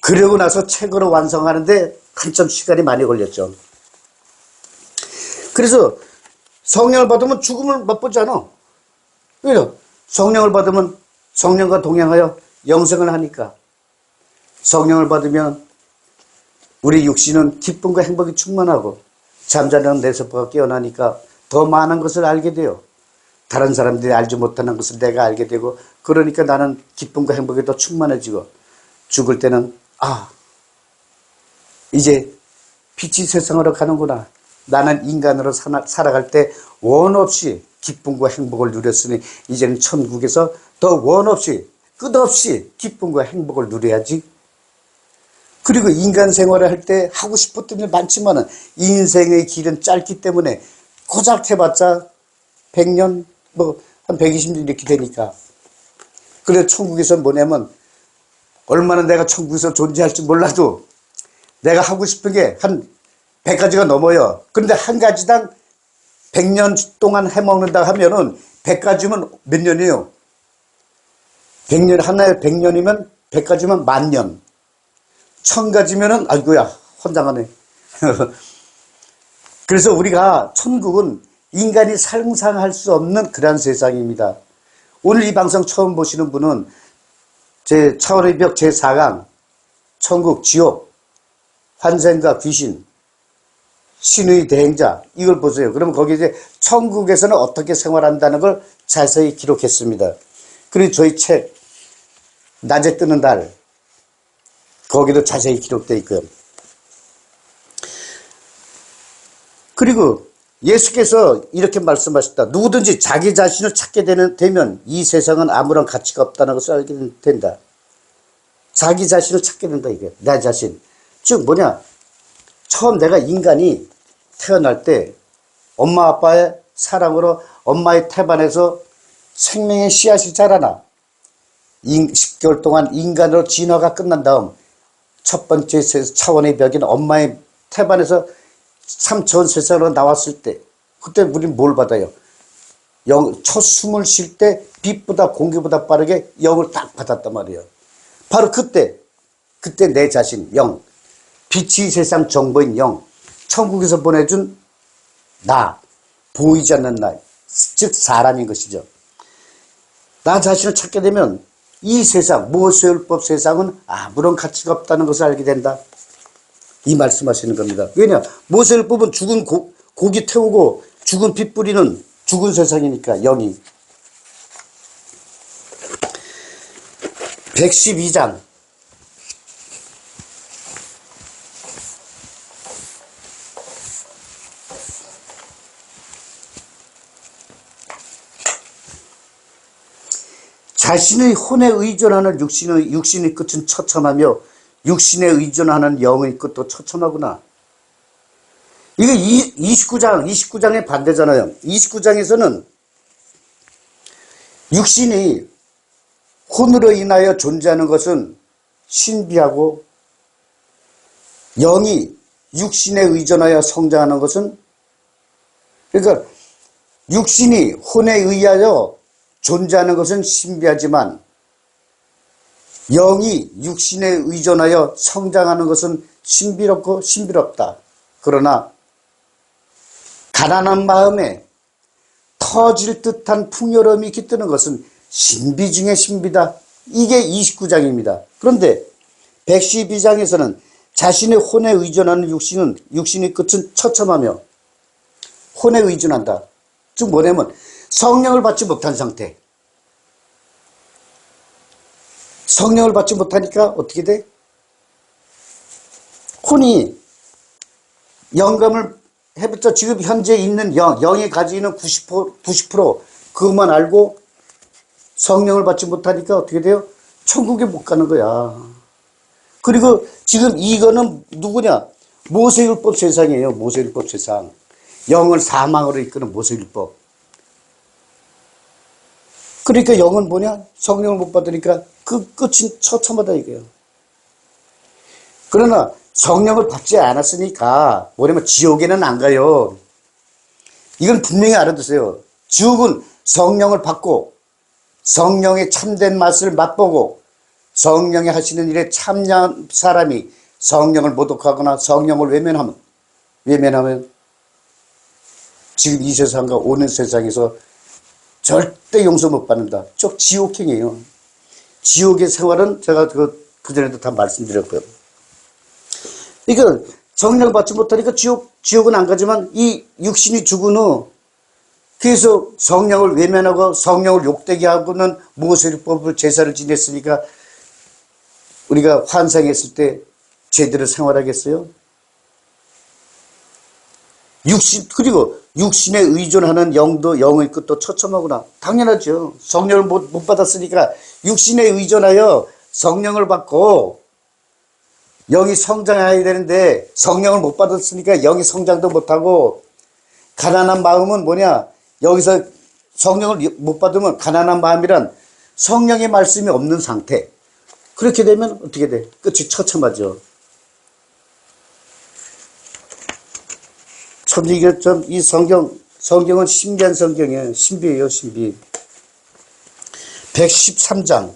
그러고 나서 책으로 완성하는데 한참 시간이 많이 걸렸죠. 그래서 성령을 받으면 죽음을 맛보지 않아. 왜요? 성령을 받으면 성령과 동행하여 영생을 하니까. 성령을 받으면 우리 육신은 기쁨과 행복이 충만하고 잠자는 내 세포가 깨어나니까 더 많은 것을 알게 돼요. 다른 사람들이 알지 못하는 것을 내가 알게 되고, 그러니까 나는 기쁨과 행복이 더 충만해지고, 죽을 때는 이제 빛이 세상으로 가는구나. 나는 인간으로 살아갈 때 원 없이 기쁨과 행복을 누렸으니 이제는 천국에서 더 원 없이 끝없이 기쁨과 행복을 누려야지. 그리고 인간 생활을 할 때 하고 싶었던 일 많지만은 인생의 길은 짧기 때문에 고작 해봤자 100년, 한 120년 이렇게 되니까. 그래서 천국에서 뭐냐면 얼마나 내가 천국에서 존재할지 몰라도 내가 하고 싶은 게 한 100가지가 넘어요. 그런데 한 가지당 100년 동안 해먹는다 하면은 100가지면 몇 년이에요? 100년, 하나에 100년이면 100가지면 10,000년. 1000가지면은, 아이고야, 환장하네. 그래서 우리가 천국은 인간이 상상할 수 없는 그런 세상입니다. 오늘 이 방송 처음 보시는 분은 제 차원의 벽 제4강, 천국, 지옥, 환생과 귀신, 신의 대행자, 이걸 보세요. 그러면 거기 이제 천국에서는 어떻게 생활한다는 걸 자세히 기록했습니다. 그리고 저희 책, 낮에 뜨는 달, 거기도 자세히 기록되어 있고요. 그리고 예수께서 이렇게 말씀하셨다. 누구든지 자기 자신을 찾게 되면 이 세상은 아무런 가치가 없다는 것을 알게 된다. 자기 자신을 찾게 된다, 이게. 내 자신. 즉, 뭐냐. 처음 내가 인간이 태어날 때 엄마 아빠의 사랑으로 엄마의 태반에서 생명의 씨앗이 자라나 10개월 동안 인간으로 진화가 끝난 다음 첫 번째 차원의 벽인 엄마의 태반에서 3차원 세상으로 나왔을 때 그때 우리는 뭘 받아요? 첫 숨을 쉴 때 빛보다 공기보다 빠르게 영을 딱 받았단 말이에요. 바로 그때 내 자신, 영, 빛이 세상 정보인 영, 천국에서 보내준 나, 보이지 않는 나, 즉 사람인 것이죠. 나 자신을 찾게 되면 이 세상, 모세율법 세상은 아무런 가치가 없다는 것을 알게 된다. 이 말씀하시는 겁니다. 왜냐? 모세율법은 죽은 고기 태우고 죽은 피 뿌리는 죽은 세상이니까, 영이. 112장. 자신의 혼에 의존하는 육신의 끝은 처참하며 육신에 의존하는 영의 끝도 처참하구나. 이게 29장의 반대잖아요. 29장에서는 육신이 혼으로 인하여 존재하는 것은 신비하고 영이 육신에 의존하여 성장하는 것은, 그러니까 육신이 혼에 의하여 존재하는 것은 신비하지만 영이 육신에 의존하여 성장하는 것은 신비롭고 신비롭다. 그러나 가난한 마음에 터질 듯한 풍요로움이 깃드는 것은 신비 중의 신비다. 이게 29장입니다. 그런데 112장에서는 자신의 혼에 의존하는 육신의 끝은 처참하며 혼에 의존한다. 즉 뭐냐면 성령을 받지 못한 상태. 성령을 받지 못하니까 어떻게 돼? 혼이 영감을 해봤자 지금 현재 있는 영이 가지고 있는 90% 그것만 알고 성령을 받지 못하니까 어떻게 돼요? 천국에 못 가는 거야. 그리고 지금 이거는 누구냐? 모세율법 세상이에요. 모세율법 세상. 영을 사망으로 이끄는 모세율법. 그러니까 영은 뭐냐? 성령을 못 받으니까 그 끝이 처참하다 이거예요. 그러나 성령을 받지 않았으니까 뭐냐면 지옥에는 안 가요. 이건 분명히 알아두세요. 지옥은 성령을 받고 성령의 참된 맛을 맛보고 성령이 하시는 일에 참여한 사람이 성령을 모독하거나 성령을 외면하면 지금 이 세상과 오는 세상에서 절대 용서 못 받는다. 즉 지옥행이에요. 지옥의 생활은 제가 그전에도 다 말씀드렸고요. 그러니까 성령을 받지 못하니까 지옥은 안 가지만 이 육신이 죽은 후 그래서 성령을 외면하고 성령을 욕되게 하고는 모세율법을 제사를 지냈으니까 우리가 환생했을 때 제대로 생활하겠어요? 그리고 육신에 의존하는 영도 영의 끝도 처참하구나. 당연하죠. 성령을 못 받았으니까 육신에 의존하여 성령을 받고 영이 성장해야 되는데 성령을 못 받았으니까 영이 성장도 못하고 가난한 마음은 뭐냐? 여기서 성령을 못 받으면 가난한 마음이란 성령의 말씀이 없는 상태. 그렇게 되면 어떻게 돼? 끝이 처참하죠. 참 이게 좀 이 성경은 신비한 성경이에요. 신비예요, 신비. 113장.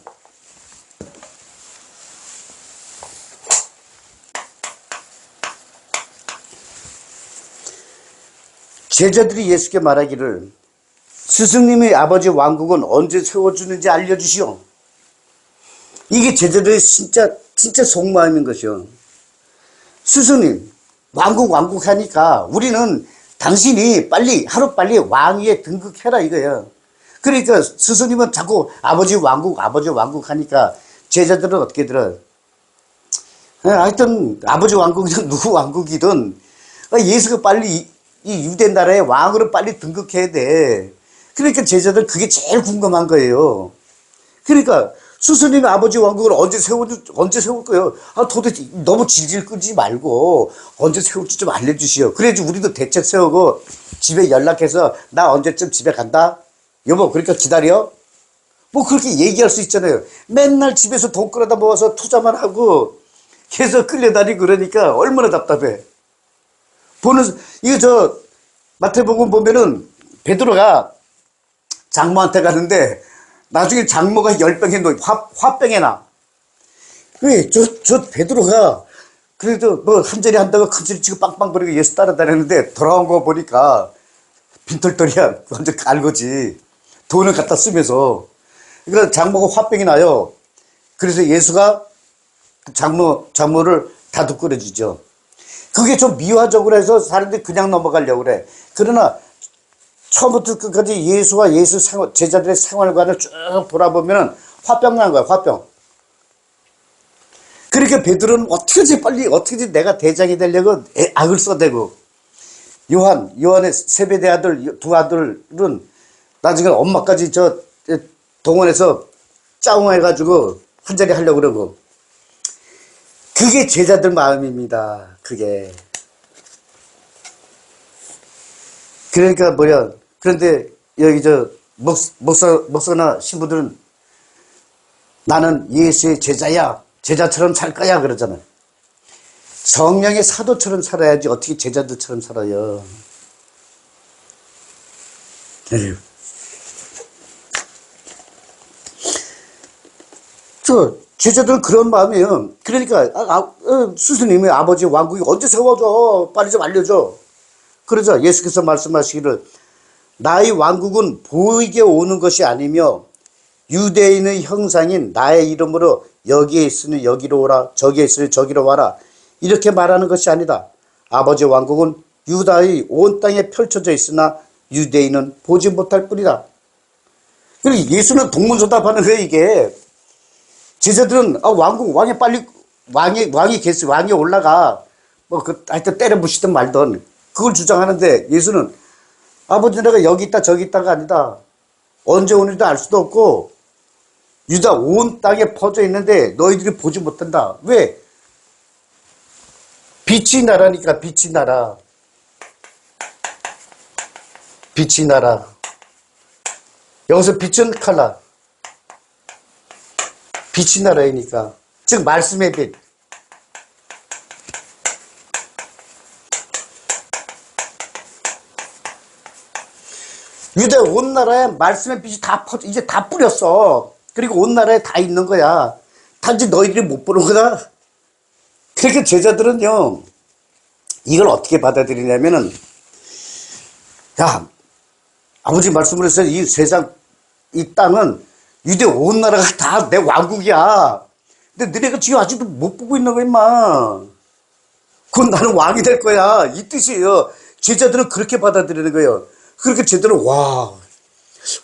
제자들이 예수께 말하기를 스승님의 아버지 왕국은 언제 세워주는지 알려주시오. 이게 제자들의 진짜 속마음인 것이요. 스승님, 왕국 하니까 우리는 당신이 하루빨리 왕위에 등극해라 이거예요. 그러니까 스승님은 자꾸 아버지 왕국 하니까 제자들은 어떻게 들어요? 하여튼 아버지 왕국이든 누구 왕국이든 예수가 빨리 이 유대 나라의 왕으로 빨리 등극해야 돼. 그러니까 제자들 그게 제일 궁금한 거예요. 그러니까 스승님 아버지 왕국을 언제 세울 거예요? 도대체 너무 질질 끌지 말고 언제 세울지 좀 알려주시오. 그래야지 우리도 대책 세우고 집에 연락해서 나 언제쯤 집에 간다? 여보, 그러니까 기다려? 뭐 그렇게 얘기할 수 있잖아요. 맨날 집에서 돈 끌어다 모아서 투자만 하고 계속 끌려다니고 그러니까 얼마나 답답해. 이거 마태복음 보면은 베드로가 장모한테 가는데 나중에 장모가 10병에 놓여 화병에 나. 저 베드로가 그래도 뭐 한 자리 한다고 큰 소리 치고 빵빵거리고 예수 따라다녔는데 돌아온 거 보니까 빈털털이야. 완전 갈거지. 돈을 갖다 쓰면서. 그러니까 장모가 화병이 나요. 그래서 예수가 장모를 다독거려주죠. 그게 좀 미화적으로 해서 사람들이 그냥 넘어가려고 그래. 그러나 처음부터 끝까지 예수와 제자들의 생활관을 쭉 돌아보면 화병 난 거야, 화병. 그러니까 베드로는 어떻게든 내가 대장이 되려고 악을 써대고, 요한의 세베대 아들, 두 아들은 나중에 엄마까지 동원해서 짜웅해가지고 한 자리 하려고 그러고. 그게 제자들 마음입니다, 그게. 그러니까 그런데 여기 목사나 신부들은 나는 예수의 제자야. 제자처럼 살 거야. 그러잖아요. 성령의 사도처럼 살아야지 어떻게 제자들처럼 살아요. 제자들은 그런 마음이에요. 그러니까 스승님의 아버지 왕국이 언제 세워져? 빨리 좀 알려줘. 그러자 예수께서 말씀하시기를 나의 왕국은 보이게 오는 것이 아니며 유대인의 형상인 나의 이름으로 여기에 있으니 여기로 오라, 저기에 있으니 저기로 와라, 이렇게 말하는 것이 아니다. 아버지 왕국은 유다의 온 땅에 펼쳐져 있으나 유대인은 보지 못할 뿐이다. 그리고 예수는 동문서답하는 거예요. 이게 제자들은 왕이 올라가 하여튼 때려 부시든 말든 그걸 주장하는데 예수는 아버지 나라가 여기 있다 저기 있다가 아니다. 언제 오는지도 알 수도 없고 유다 온 땅에 퍼져 있는데 너희들이 보지 못한다. 왜? 빛이 나라니까. 빛이 나라. 여기서 빛은 칼라. 빛이 나라이니까. 즉 말씀의 빛. 유대 온 나라에 말씀의 빛이 다 퍼져, 이제 다 뿌렸어. 그리고 온 나라에 다 있는 거야. 단지 너희들이 못 보는 거다. 그러니까 제자들은요, 이걸 어떻게 받아들이냐면은, 야, 아버지 말씀을 해서 이 세상, 이 땅은 유대 온 나라가 다 내 왕국이야. 근데 너네가 지금 아직도 못 보고 있는 거야, 임마. 그건 나는 왕이 될 거야. 이 뜻이에요. 제자들은 그렇게 받아들이는 거예요. 그렇게 제대로, 와,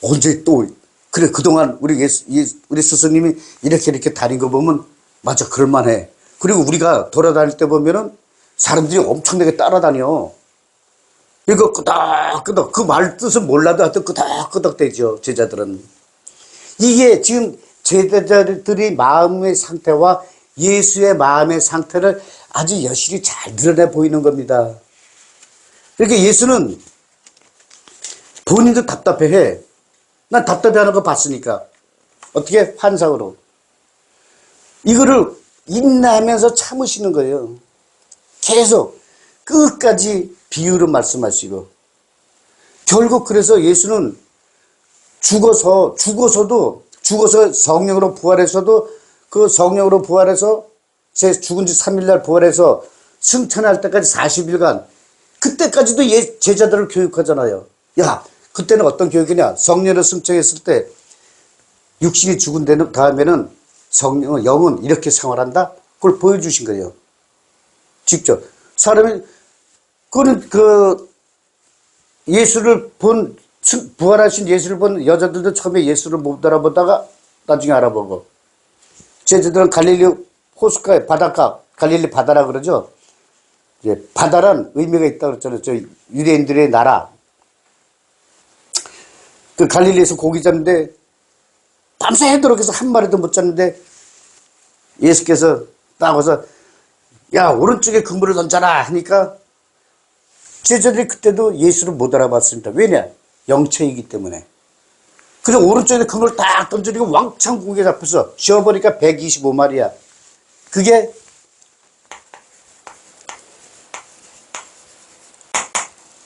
언제 또, 그래, 그동안 우리 스승님이 이렇게 다닌 거 보면, 맞아, 그럴만해. 그리고 우리가 돌아다닐 때 보면은 사람들이 엄청나게 따라다녀. 이거 끄덕끄덕, 그 말 뜻은 몰라도 하여튼 끄덕끄덕 되죠, 제자들은. 이게 지금 제자들이 마음의 상태와 예수의 마음의 상태를 아주 여실히 잘 드러내 보이는 겁니다. 그러니까 예수는 본인도 답답해해. 난 답답해하는 거 봤으니까. 어떻게? 환상으로. 이거를 인내하면서 참으시는 거예요. 계속 끝까지 비유로 말씀하시고. 결국 그래서 예수는 죽어서 성령으로 부활해서도 그 성령으로 부활해서 제 죽은 지 3일날 부활해서 승천할 때까지 40일간 그때까지도 제자들을 교육하잖아요. 야, 그때는 어떤 교육이냐? 성령으로 승천했을 때 육신이 죽은 다음에는 영은 이렇게 생활한다? 그걸 보여주신 거예요. 직접. 사람이, 그거는 예수를 부활하신 예수를 본 여자들도 처음에 예수를 못 알아보다가 나중에 알아보고. 제자들은 갈릴리 호숫가에 바닷가, 갈릴리 바다라 그러죠. 예, 바다란 의미가 있다고 그랬잖아요. 저 유대인들의 나라. 그 갈릴리에서 고기 잡는데 밤새도록 해서 한 마리도 못 잡는데 예수께서 딱 와서 야, 오른쪽에 그물을 던져라 하니까 제자들이 그때도 예수를 못 알아봤습니다. 왜냐? 영체이기 때문에. 그래서 오른쪽에 그물을 딱 던지니까 왕창 고기가 잡혀서 쥐어보니까 125마리야. 그게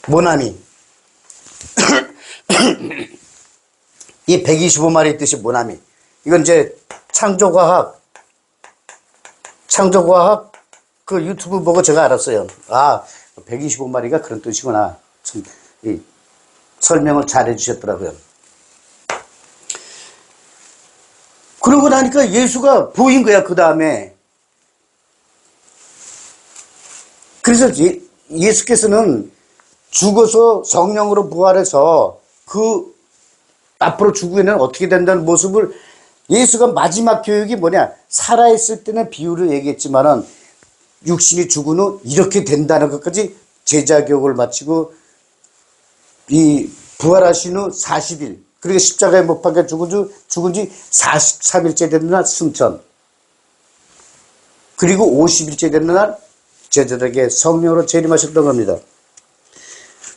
모나미. 이 125마리의 뜻이 모나미. 이건 이제 창조과학 그 유튜브 보고 제가 알았어요. 아, 125마리가 그런 뜻이구나. 참, 설명을 잘 해주셨더라고요. 그러고 나니까 예수가 보인 거야, 그 다음에. 그래서 예수께서는 죽어서 성령으로 부활해서 그 앞으로 죽으면 어떻게 된다는 모습을 예수가 마지막 교육이 뭐냐? 살아있을 때는 비유를 얘기했지만은 육신이 죽은 후 이렇게 된다는 것까지 제자 교육을 마치고 이 부활하신 후 40일 그리고 십자가에 못 박혀 죽은 지 43일째 되는 날 승천 그리고 50일째 되는 날 제자들에게 성령으로 재림하셨던 겁니다.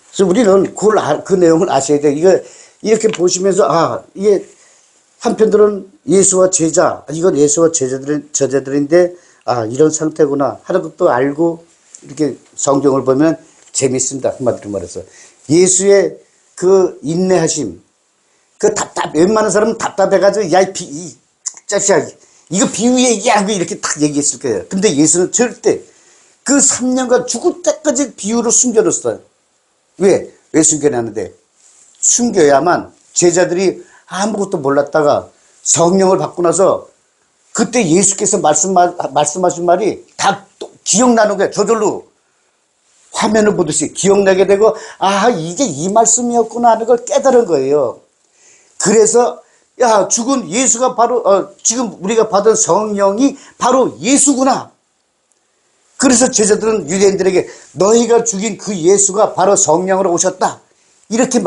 그래서 우리는 그 내용을 아셔야 돼요. 이거 이렇게 보시면서 이게 한편들은 예수와 제자 이건 예수와 제자들인데 이런 상태구나 하는 것도 알고 이렇게 성경을 보면 재밌습니다. 한마디로 말해서 예수의 그 인내하심 그 웬만한 사람은 답답해가지고 야 이 자식아 이거 비유 얘기하고 이렇게 딱 얘기했을 거예요. 근데 예수는 절대 그 3년간 죽을 때까지 비유로 숨겨놨어요. 왜 숨겨놨는데 숨겨야만 제자들이 아무것도 몰랐다가 성령을 받고 나서 그때 예수께서 말씀하신 말이 다 기억나는 거예요. 저절로 화면을 보듯이 기억나게 되고 이게 이 말씀이었구나 하는 걸 깨달은 거예요. 그래서 죽은 예수가 바로 지금 우리가 받은 성령이 바로 예수구나. 그래서 제자들은 유대인들에게 너희가 죽인 그 예수가 바로 성령으로 오셨다. 이렇게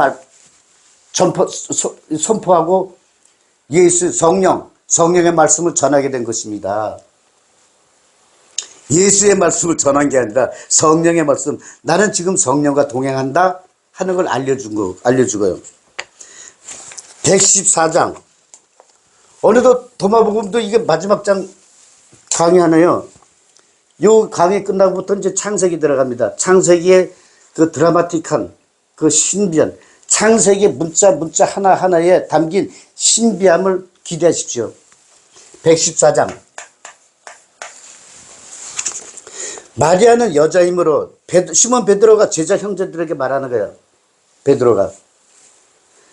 선포하고 성령의 말씀을 전하게 된 것입니다. 예수의 말씀을 전한 게 아니라 성령의 말씀, 나는 지금 성령과 동행한다 하는 걸 알려주고요. 114장. 어느덧 도마복음도 이게 마지막 장 강의하네요. 요 강의 끝나고부터 이제 창세기 들어갑니다. 창세기의 그 드라마틱한 그 신비한 창세기 문자 하나하나에 담긴 신비함을 기대하십시오. 114장. 마리아는 여자이므로 시몬 베드로가 제자 형제들에게 말하는 거예요. 베드로가.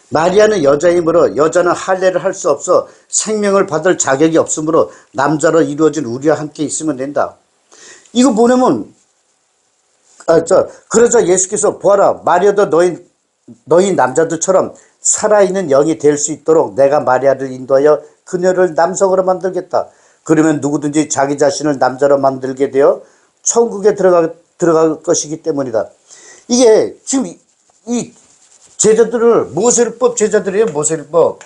마리아는 여자이므로 여자는 할례를 할 수 없어 생명을 받을 자격이 없으므로 남자로 이루어진 우리와 함께 있으면 된다. 이거 보내면 그러자 예수께서 보아라 마리아도 너희 남자들처럼 살아있는 영이 될 수 있도록 내가 마리아를 인도하여 그녀를 남성으로 만들겠다. 그러면 누구든지 자기 자신을 남자로 만들게 되어 천국에 들어갈 것이기 때문이다. 이게 지금 이 제자들을 모세율법 제자들이에요. 모세율법.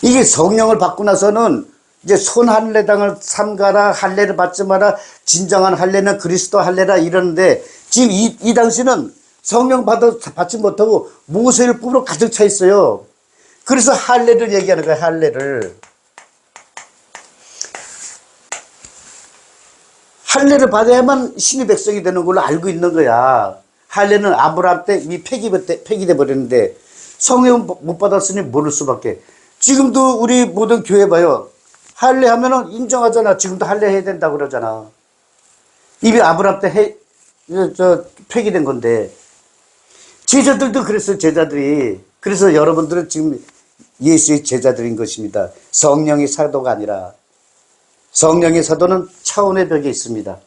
이게 성령을 받고 나서는 이제 손 할례당을 삼가라, 할례를 받지 마라, 진정한 할례는 그리스도 할례라 이러는데 지금 이 당시는 성령 받지 못하고 모세율법으로 가득 차 있어요. 그래서 할례를 얘기하는 거예요. 할례를. 할례를 받아야만 신의 백성이 되는 걸로 알고 있는 거야. 할례는 아브라함 때 이미 폐기돼 버렸는데 성령 못 받았으니 모를 수밖에. 지금도 우리 모든 교회 봐요. 할례 하면은 인정하잖아. 지금도 할례 해야 된다고 그러잖아. 이미 아브라함 때 폐기된 건데. 제자들도 그랬어요. 제자들이. 그래서 여러분들은 지금 예수의 제자들인 것입니다. 성령의 사도가 아니라. 성령의 사도는 차원의 벽에 있습니다.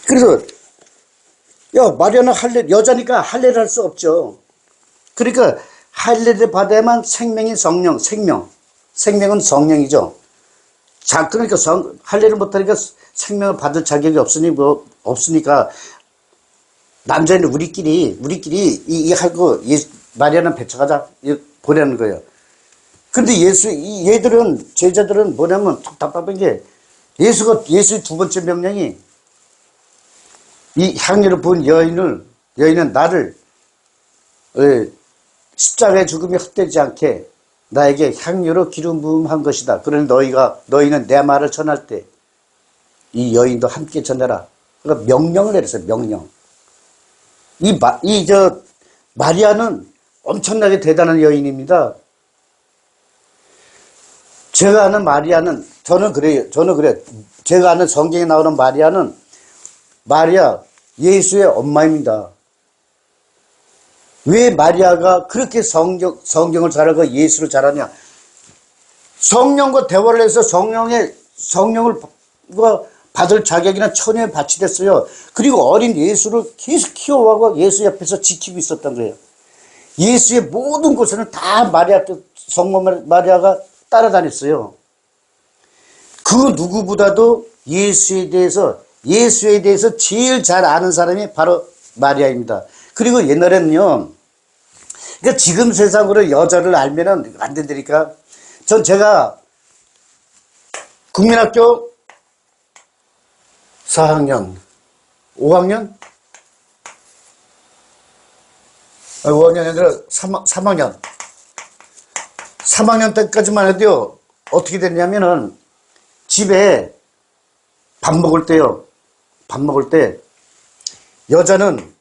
그래서 마리아는 여자니까 할례를 할 수 없죠. 그러니까 할례를 받아야만 생명인 생명은 성령이죠. 자, 그러니까 할례를 못하니까 생명을 받을 자격이 없으니까 남자는 우리끼리 하고 마리아는 배척하자 보내는 거예요. 근데 제자들은 뭐냐면 답답한 게 예수의 두 번째 명령이 이 향유를 부은 여인은 나를 십자가의 죽음이 헛되지 않게 나에게 향유로 기름 부음한 것이다. 그러니 너희는 내 말을 전할 때 이 여인도 함께 전해라. 그러니까 명령을 내렸어요. 명령. 마리아는 엄청나게 대단한 여인입니다. 제가 아는 마리아는 저는 그래요. 제가 아는 성경에 나오는 마리아 예수의 엄마입니다. 왜 마리아가 그렇게 성경을 잘하고 예수를 잘하냐? 성령과 대화를 해서 성령을 받을 자격이나 천혜에 바치됐어요. 그리고 어린 예수를 계속 키워가고 예수 옆에서 지키고 있었던 거예요. 예수의 모든 곳에는 다 성모 마리아가 따라다녔어요. 그 누구보다도 예수에 대해서 제일 잘 아는 사람이 바로 마리아입니다. 그리고 옛날에는요, 그러니까 지금 세상으로 여자를 알면은 안 된다니까. 제가 국민학교 4학년, 5학년? 5학년이 아니라 3학년. 3학년 때까지만 해도요, 어떻게 됐냐면은, 집에 밥 먹을 때, 여자는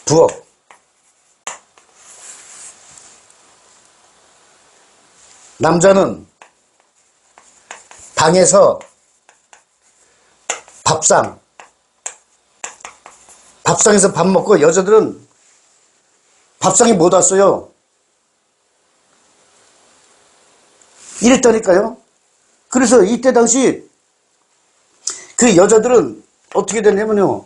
부엌, 남자는 방에서 밥상에서 밥 먹고 여자들은 밥상에 못 왔어요. 이랬다니까요. 그래서 이때 당시 그 여자들은 어떻게 됐냐면요.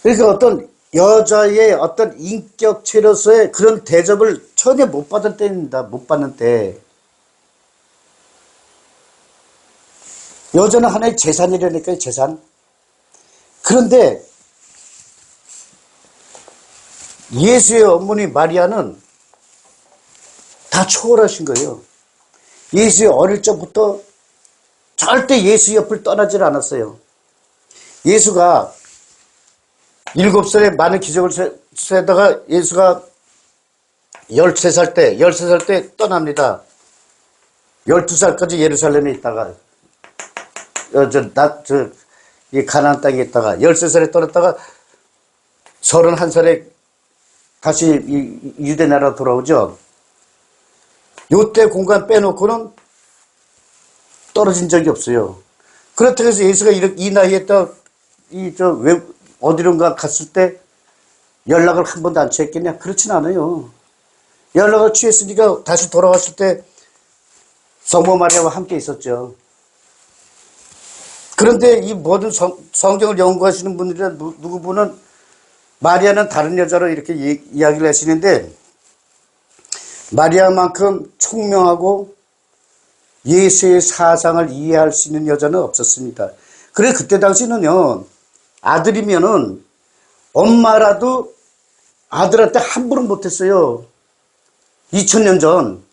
그러니까 어떤 여자의 어떤 인격체로서의 그런 대접을 전혀 못 받을 때입니다. 못 받는 때. 여자는 하나의 재산이라니까요. 재산. 그런데 예수의 어머니 마리아는 다 초월하신 거예요. 예수의 어릴 적부터 절대 예수 옆을 떠나질 않았어요. 예수가 7살에 많은 기적을 세다가 예수가 13살 때 떠납니다. 12살까지 예루살렘에 있다가 이 가나안 땅에 있다가 13살에 떠났다가 31살에 다시 유대 나라 돌아오죠. 요때 공간 빼놓고는 떨어진 적이 없어요. 그렇다고 해서 예수가 이 나이에 어디론가 갔을 때 연락을 한 번도 안 취했겠냐? 그렇진 않아요. 연락을 취했으니까 다시 돌아왔을 때 성모 마리아와 함께 있었죠. 그런데 이 모든 성경을 연구하시는 분들이나 누구분은 마리아는 다른 여자로 이렇게 이야기를 하시는데 마리아만큼 총명하고 예수의 사상을 이해할 수 있는 여자는 없었습니다. 그래 그때 당시는요, 아들이면은 엄마라도 아들한테 함부로 못했어요. 2000년 전.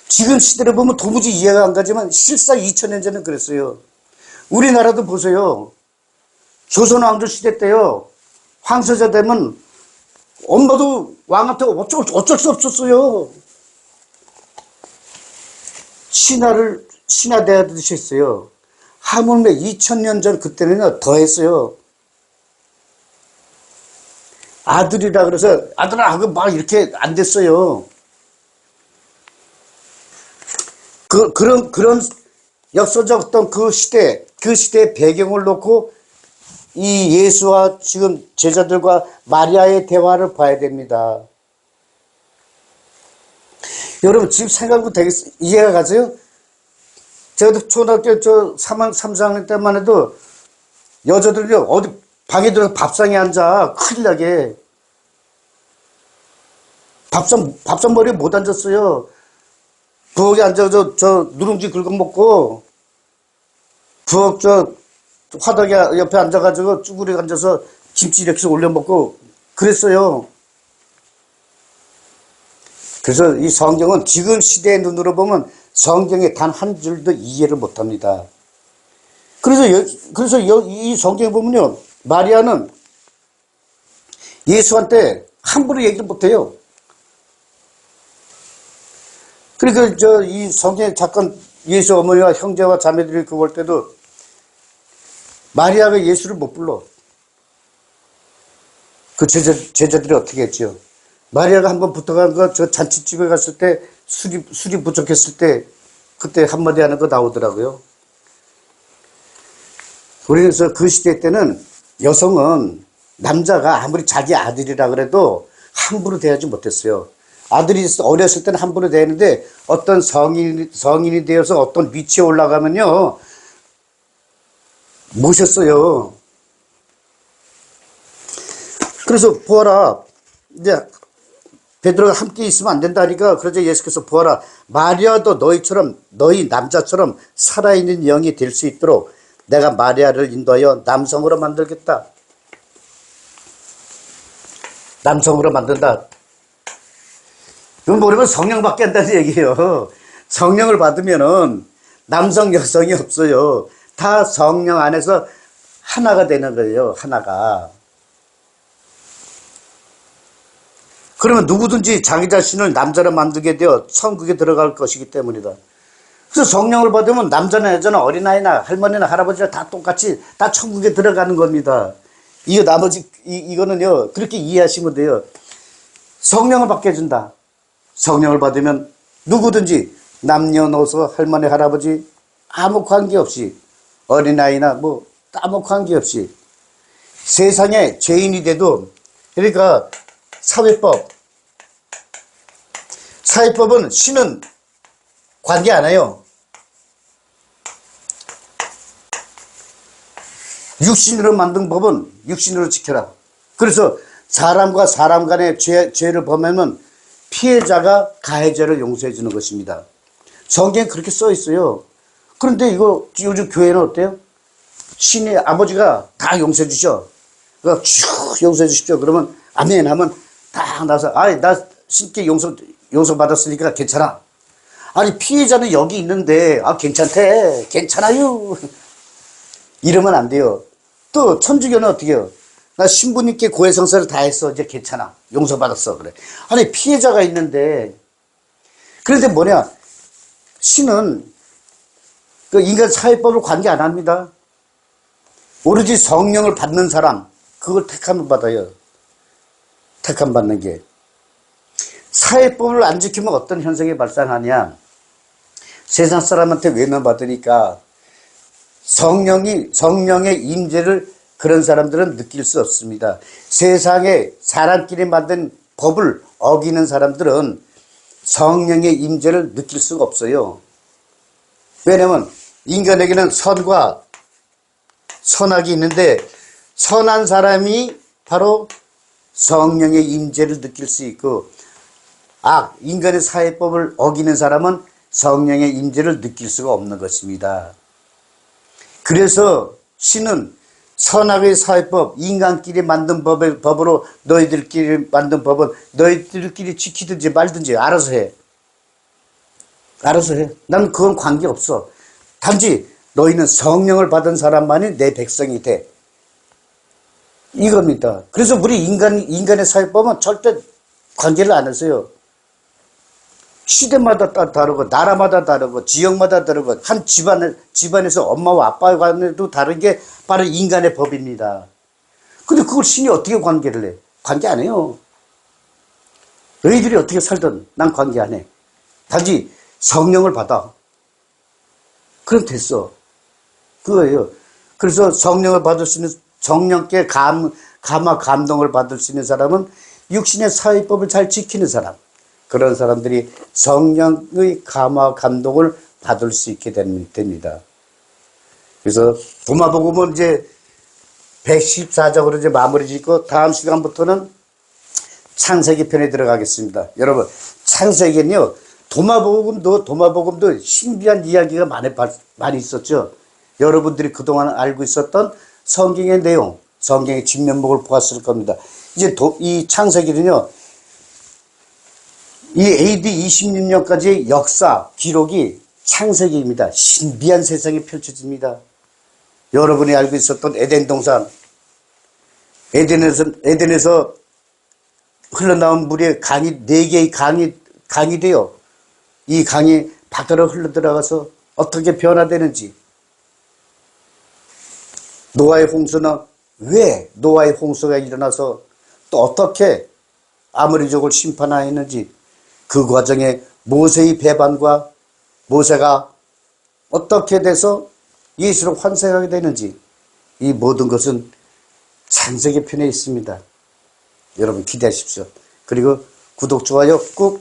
지금 시대를 보면 도무지 이해가 안 가지만 실상 2000년 전은 그랬어요. 우리나라도 보세요. 조선 왕조 시대 때요, 황세자 되면 엄마도 왕한테 어쩔 수 없었어요. 신하대하듯이 했어요. 하물며 2000년 전 그때는 더 했어요. 아들이라 그래서 아들아 막 이렇게 안 됐어요. 그런 역사적 어떤 그 시대의 배경을 놓고 이 예수와 지금 제자들과 마리아의 대화를 봐야 됩니다. 여러분 지금 생각도 되게 이해가 가세요? 제가 초등학교 3, 4학년 때만 해도 여자들이 어디 방에 들어서 밥상에 앉아 큰일 나게. 밥상 머리에 못 앉았어요. 부엌에 앉아서 저 누룽지 긁어먹고, 부엌 화덕에 옆에 앉아가지고 쭈그리 앉아서 김치 이렇게 올려먹고 그랬어요. 그래서 이 성경은 지금 시대의 눈으로 보면 성경의 단 한 줄도 이해를 못합니다. 그래서 이 성경에 보면요, 마리아는 예수한테 함부로 얘기를 못해요. 그러니까 이 성경에 잠깐 예수 어머니와 형제와 자매들이 그거 볼 때도 마리아가 예수를 못 불러. 그 제자들이 어떻게 했죠? 마리아가 한번 붙어간 거, 저 잔치집에 갔을 때 술이 부족했을 때 그때 한마디 하는 거 나오더라고요. 그래서 그 시대 때는 여성은 남자가 아무리 자기 아들이라 그래도 함부로 대하지 못했어요. 아들이 어렸을 때는 함부로 대하는데 어떤 성인이 되어서 어떤 위치에 올라가면요, 모셨어요. 그래서 보아라, 이제 베드로가 함께 있으면 안 된다니까, 그러자 예수께서 보아라, 마리아도 너희 남자처럼 살아있는 영이 될 수 있도록 내가 마리아를 인도하여 남성으로 만들겠다. 남성으로 만든다. 이건 뭐냐면 성령 받게 한다는 얘기예요. 성령을 받으면은 남성 여성이 없어요. 다 성령 안에서 하나가 되는 거예요. 하나가. 그러면 누구든지 자기 자신을 남자로 만들게 되어 천국에 들어갈 것이기 때문이다. 그래서 성령을 받으면 남자나 여자나 어린아이나 할머니나 할아버지나 다 똑같이 다 천국에 들어가는 겁니다. 이거 나머지 이거는요, 그렇게 이해하시면 돼요. 성령을 받게 해준다. 성령을 받으면 누구든지 남녀노소 할머니 할아버지 아무 관계없이, 어린아이나 뭐 아무 관계없이 세상에 죄인이 돼도, 그러니까 사회법은 신은 관계 안 해요. 육신으로 만든 법은 육신으로 지켜라. 그래서 사람과 사람 간의 죄를 범하면 피해자가 가해자를 용서해 주는 것입니다. 성경에 그렇게 써 있어요. 그런데 이거 요즘 교회는 어때요? 신이 아버지가 다 용서해 주셔. 그러니까 쭉 용서해 주십시오. 그러면 아멘 하면 딱 나서, 나 신께 용서 받았으니까 괜찮아. 아니 피해자는 여기 있는데 괜찮대, 괜찮아요 이러면 안 돼요. 또 천주교는 어떻게 해요? 나 신부님께 고해성사를 다 했어, 이제 괜찮아, 용서받았어. 그래. 아니 피해자가 있는데. 그런데 뭐냐, 신은 그 인간 사회법을 관계 안 합니다. 오로지 성령을 받는 사람, 그걸 택함을 받아요. 택함 받는 게. 사회법을 안 지키면 어떤 현상이 발생하냐, 세상 사람한테 외면받으니까 성령의 임재를 그런 사람들은 느낄 수 없습니다. 세상에 사람끼리 만든 법을 어기는 사람들은 성령의 임재를 느낄 수가 없어요. 왜냐면 인간에게는 선과 선악이 있는데, 선한 사람이 바로 성령의 임재를 느낄 수 있고, 인간의 사회법을 어기는 사람은 성령의 임재를 느낄 수가 없는 것입니다. 그래서 신은 선악의 사회법, 인간끼리 만든 법으로 너희들끼리 만든 법은 너희들끼리 지키든지 말든지 알아서 해. 알아서 해. 난 그건 관계없어. 단지 너희는 성령을 받은 사람만이 내 백성이 돼. 이겁니다. 그래서 우리 인간의 사회법은 절대 관계를 안 했어요. 시대마다 다르고 나라마다 다르고 지역마다 다르고 한 집안에서 엄마와 아빠 간에도 다른 게 바로 인간의 법입니다. 근데 그걸 신이 어떻게 관계를 해? 관계 안 해요. 너희들이 어떻게 살든 난 관계 안 해. 단지 성령을 받아. 그럼 됐어. 그거예요. 그래서 성령을 받을 수 있는 성령께 감화 감동을 받을 수 있는 사람은 육신의 사회법을 잘 지키는 사람. 그런 사람들이 성령의 감화 감동을 받을 수 있게 됩니다. 그래서 도마복음은 이제 114장으로 이제 마무리 짓고 다음 시간부터는 창세기 편에 들어가겠습니다. 여러분, 창세기는요, 도마복음도 신비한 이야기가 많이 있었죠. 여러분들이 그동안 알고 있었던 성경의 내용, 성경의 진면목을 보았을 겁니다. 이제 이 창세기는요, 이 AD 26년까지의 역사, 기록이 창세기입니다. 신비한 세상이 펼쳐집니다. 여러분이 알고 있었던 에덴 동산, 에덴에서 흘러나온 물이 강이, 4개의 강이 돼요. 이 강이 바다로 흘러들어가서 어떻게 변화되는지, 노아의 홍수는 왜 노아의 홍수가 일어나서 또 어떻게 아모리족을 심판하였는지, 그 과정에 모세의 배반과 모세가 어떻게 돼서 예수를 환생하게 되는지, 이 모든 것은 창세기 편에 있습니다. 여러분 기대하십시오. 그리고 구독, 좋아요 꾹